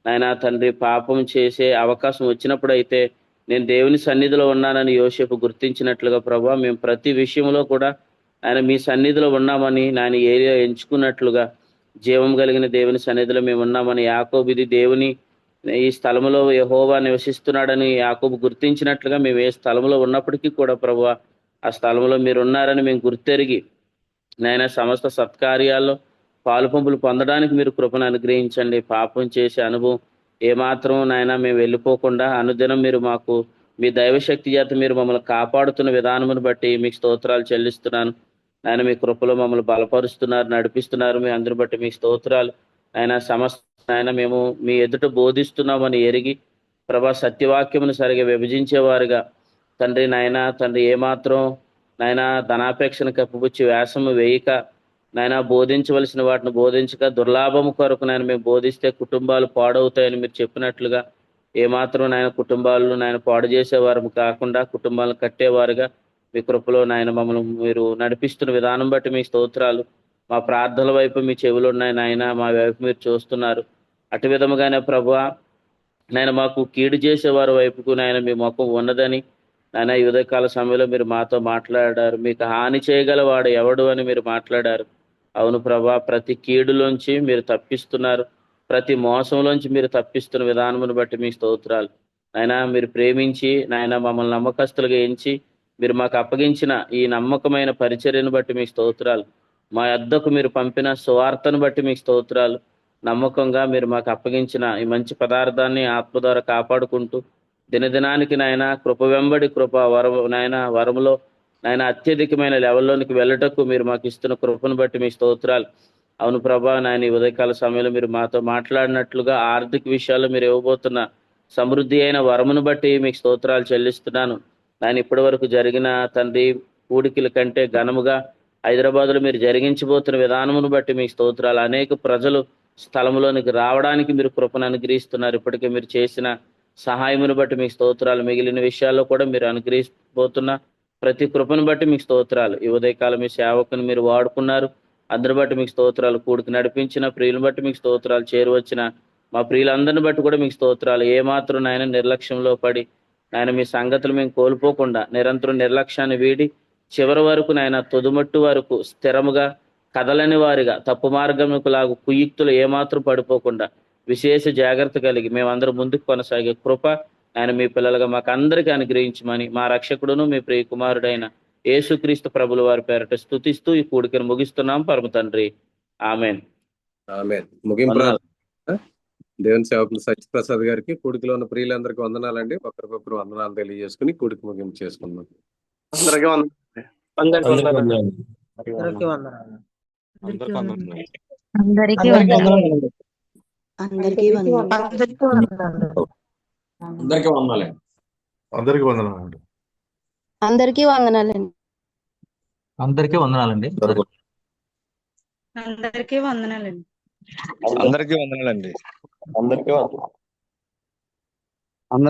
ఆయన తండ్రి పాపం చేసే అవకాశం వచ్చినప్పుడు అయితే నేను దేవుని సన్నిధిలో ఉన్నానని యోసేపు గుర్తించినట్లుగా ప్రభా, మేము ప్రతి విషయంలో కూడా ఆయన మీ సన్నిధిలో ఉన్నామని నాయన ఏరియా ఎంచుకున్నట్లుగా జీవం కలిగిన దేవుని సన్నిధిలో మేము ఉన్నామని, యాకోబు ఇది దేవుని ఈ స్థలంలో యెహోవా నివసిస్తున్నాడని యాకోబు గుర్తించినట్లుగా మేము ఏ స్థలంలో ఉన్నప్పటికీ కూడా ప్రభు ఆ స్థలంలో మీరు ఉన్నారని మేము గుర్తెరిగి నాయన సమస్త సత్కార్యాల్లో పాలుపంపులు పొందడానికి మీరు కృపను అనుగ్రహించండి. పాపం చేసే అనుభవం ఏమాత్రం నాయన మేము వెళ్ళిపోకుండా అనుదినం మీరు మాకు మీ దైవశక్తి చేత మీరు మమ్మల్ని కాపాడుతున్న విధానమును బట్టి మీకు స్తోత్రాలు చెల్లిస్తున్నాను. ఆయన మీ కృపలో మమ్మల్ని బలపరుస్తున్నారు, నడిపిస్తున్నారు. మీ అందరి బట్టి మీకు స్తోత్రాలు. ఆయన సమస్త ఆయన మేము మీ ఎదుట బోధిస్తున్నామని ఎరిగి ప్రభా సత్యవాక్యమును సరిగా విభజించేవారుగా తండ్రి నాయన తండ్రి ఏమాత్రం నాయన ధనాపేక్షను కప్పిపుచ్చి వేషము వేయక నాయన బోధించవలసిన వాటిని బోధించక దుర్లాభము కొరకు నాయన మేము బోధిస్తే కుటుంబాలు పాడవుతాయని మీరు చెప్పినట్లుగా ఏమాత్రం నాయన కుటుంబాలను నాయన పాడు చేసేవారు కాకుండా కుటుంబాలను కట్టేవారుగా మీ కృపలో నాయన మమ్మల్ని మీరు నడిపిస్తున్న విధానం బట్టి మీ స్తోత్రాలు. మా ప్రార్థనల వైపు మీ చెవులు ఉన్నాయి నాయన, మా వైపు మీరు చూస్తున్నారు. అటు విధముగానే ప్రభువా నాయన మాకు కీడు చేసేవారి వైపుకు నాయన మీ ముఖం ఉన్నదని నాయన ఈ ఉదయకాల సమయంలో మీరు మాతో మాట్లాడారు. మీకు హాని చేయగలవాడు ఎవడు అని మీరు మాట్లాడారు. అవును ప్రభా, ప్రతి కీడులోంచి మీరు తప్పిస్తున్నారు, ప్రతి మోసంలోంచి మీరు తప్పిస్తున్న విధానమును బట్టి మీ స్తోత్రాలు. నాయన మీరు ప్రేమించి నాయన మమ్మల్ని నమ్మకస్తులుగా ఎంచి మీరు మాకు అప్పగించిన ఈ నమ్మకమైన పరిచర్యను బట్టి మీకు స్తోత్రాలు. మా యొద్దకు మీరు పంపిన సువార్తను బట్టి మీకు స్తోత్రాలు. నమ్మకంగా మీరు మాకు అప్పగించిన ఈ మంచి పదార్థాన్ని ఆత్మ ద్వారా కాపాడుకుంటూ దినదినానికి నాయన కృప వెంబడి కృప నాయన వరములో నాయన అత్యధికమైన లెవెల్లోనికి వెళ్ళటకు మీరు మాకు ఇస్తున్న కృపను బట్టి మీ స్తోత్రాలు. అవును ప్రభా, నాయన ఈ ఉదయకాల సమయంలో మీరు మాతో మాట్లాడినట్లుగా ఆర్థిక విషయాల్లో మీరు ఇవ్వబోతున్న సమృద్ధి అయిన వరమును బట్టి మీకు స్తోత్రాలు చెల్లిస్తున్నాను. నాయన ఇప్పటి వరకు జరిగిన తండ్రి కూడికల కంటే ఘనముగా హైదరాబాద్లో మీరు జరిగించబోతున్న విధానమును బట్టి మీకు స్తోత్రాలు. అనేక ప్రజలు స్థలంలోనికి రావడానికి మీరు కృపను అనుగ్రహిస్తున్నారు. ఇప్పటికే మీరు చేసిన సహాయమును బట్టి మీకు స్తోత్రాలు. మిగిలిన విషయాల్లో కూడా మీరు అనుగ్రహించబోతున్న ప్రతి కృపను బట్టి మీకు స్తోత్రాలు. ఈ ఉదయకాలం మీ సేవకుని మీరు వాడుకున్నారు, అందరి బట్టి మీకు స్తోత్రాలు. కూడికి నడిపించిన ప్రియులను బట్టి మీకు స్తోత్రాలు. చేరువచ్చిన మా ప్రియులందరిని బట్టి కూడా మీకు స్తోత్రాలు. ఏమాత్రం నాయన నిర్లక్ష్యంలో పడి నాయన మీ సంగతులు మేము కోల్పోకుండా నిరంతరం నిర్లక్ష్యాన్ని వీడి చివరి వరకు నాయన తుదుమట్టు వరకు స్థిరముగా కదలని వారిగా తప్పు మార్గముకు లాగు కుయుక్తులు ఏమాత్రం పడిపోకుండా విశేష జాగ్రత్త కలిగి మేమందరం ముందుకు కొనసాగే కృప ఆయన మీ పిల్లలుగా మాకు అందరికీ అనుగ్రహించమని మా రక్షకుడును మీ ప్రియ కుమారుడైన యేసుక్రీస్తు ప్రభుల వారి పేరట స్తుతిస్తూ ఈ కూడికను ముగిస్తున్నాం పరమ తండ్రి. ఆమెన్. ఆమెన్. ముగింపు దేవుని సేవకులు సత్యప్రసాద్ గారికి కూడికలో ఉన్న ప్రియులందరికీ వందనాలండి. ఒకరికొకరు వందనాలు తెలియజేసుకుని కూడికి ముగింపు చేసుకుందాం. అందరికీ వందనాలు. అందరికీ వందనాలు. అందరికీ వందనాలండి. అందరికీ వందనాలండి. అందరికీ వందనాలండి. అందరికీ వందనాలండి. అందరికీ వందనాలండి. అందరికీ వందనాలండి. అందరికీ వందనాలు. అందరికీ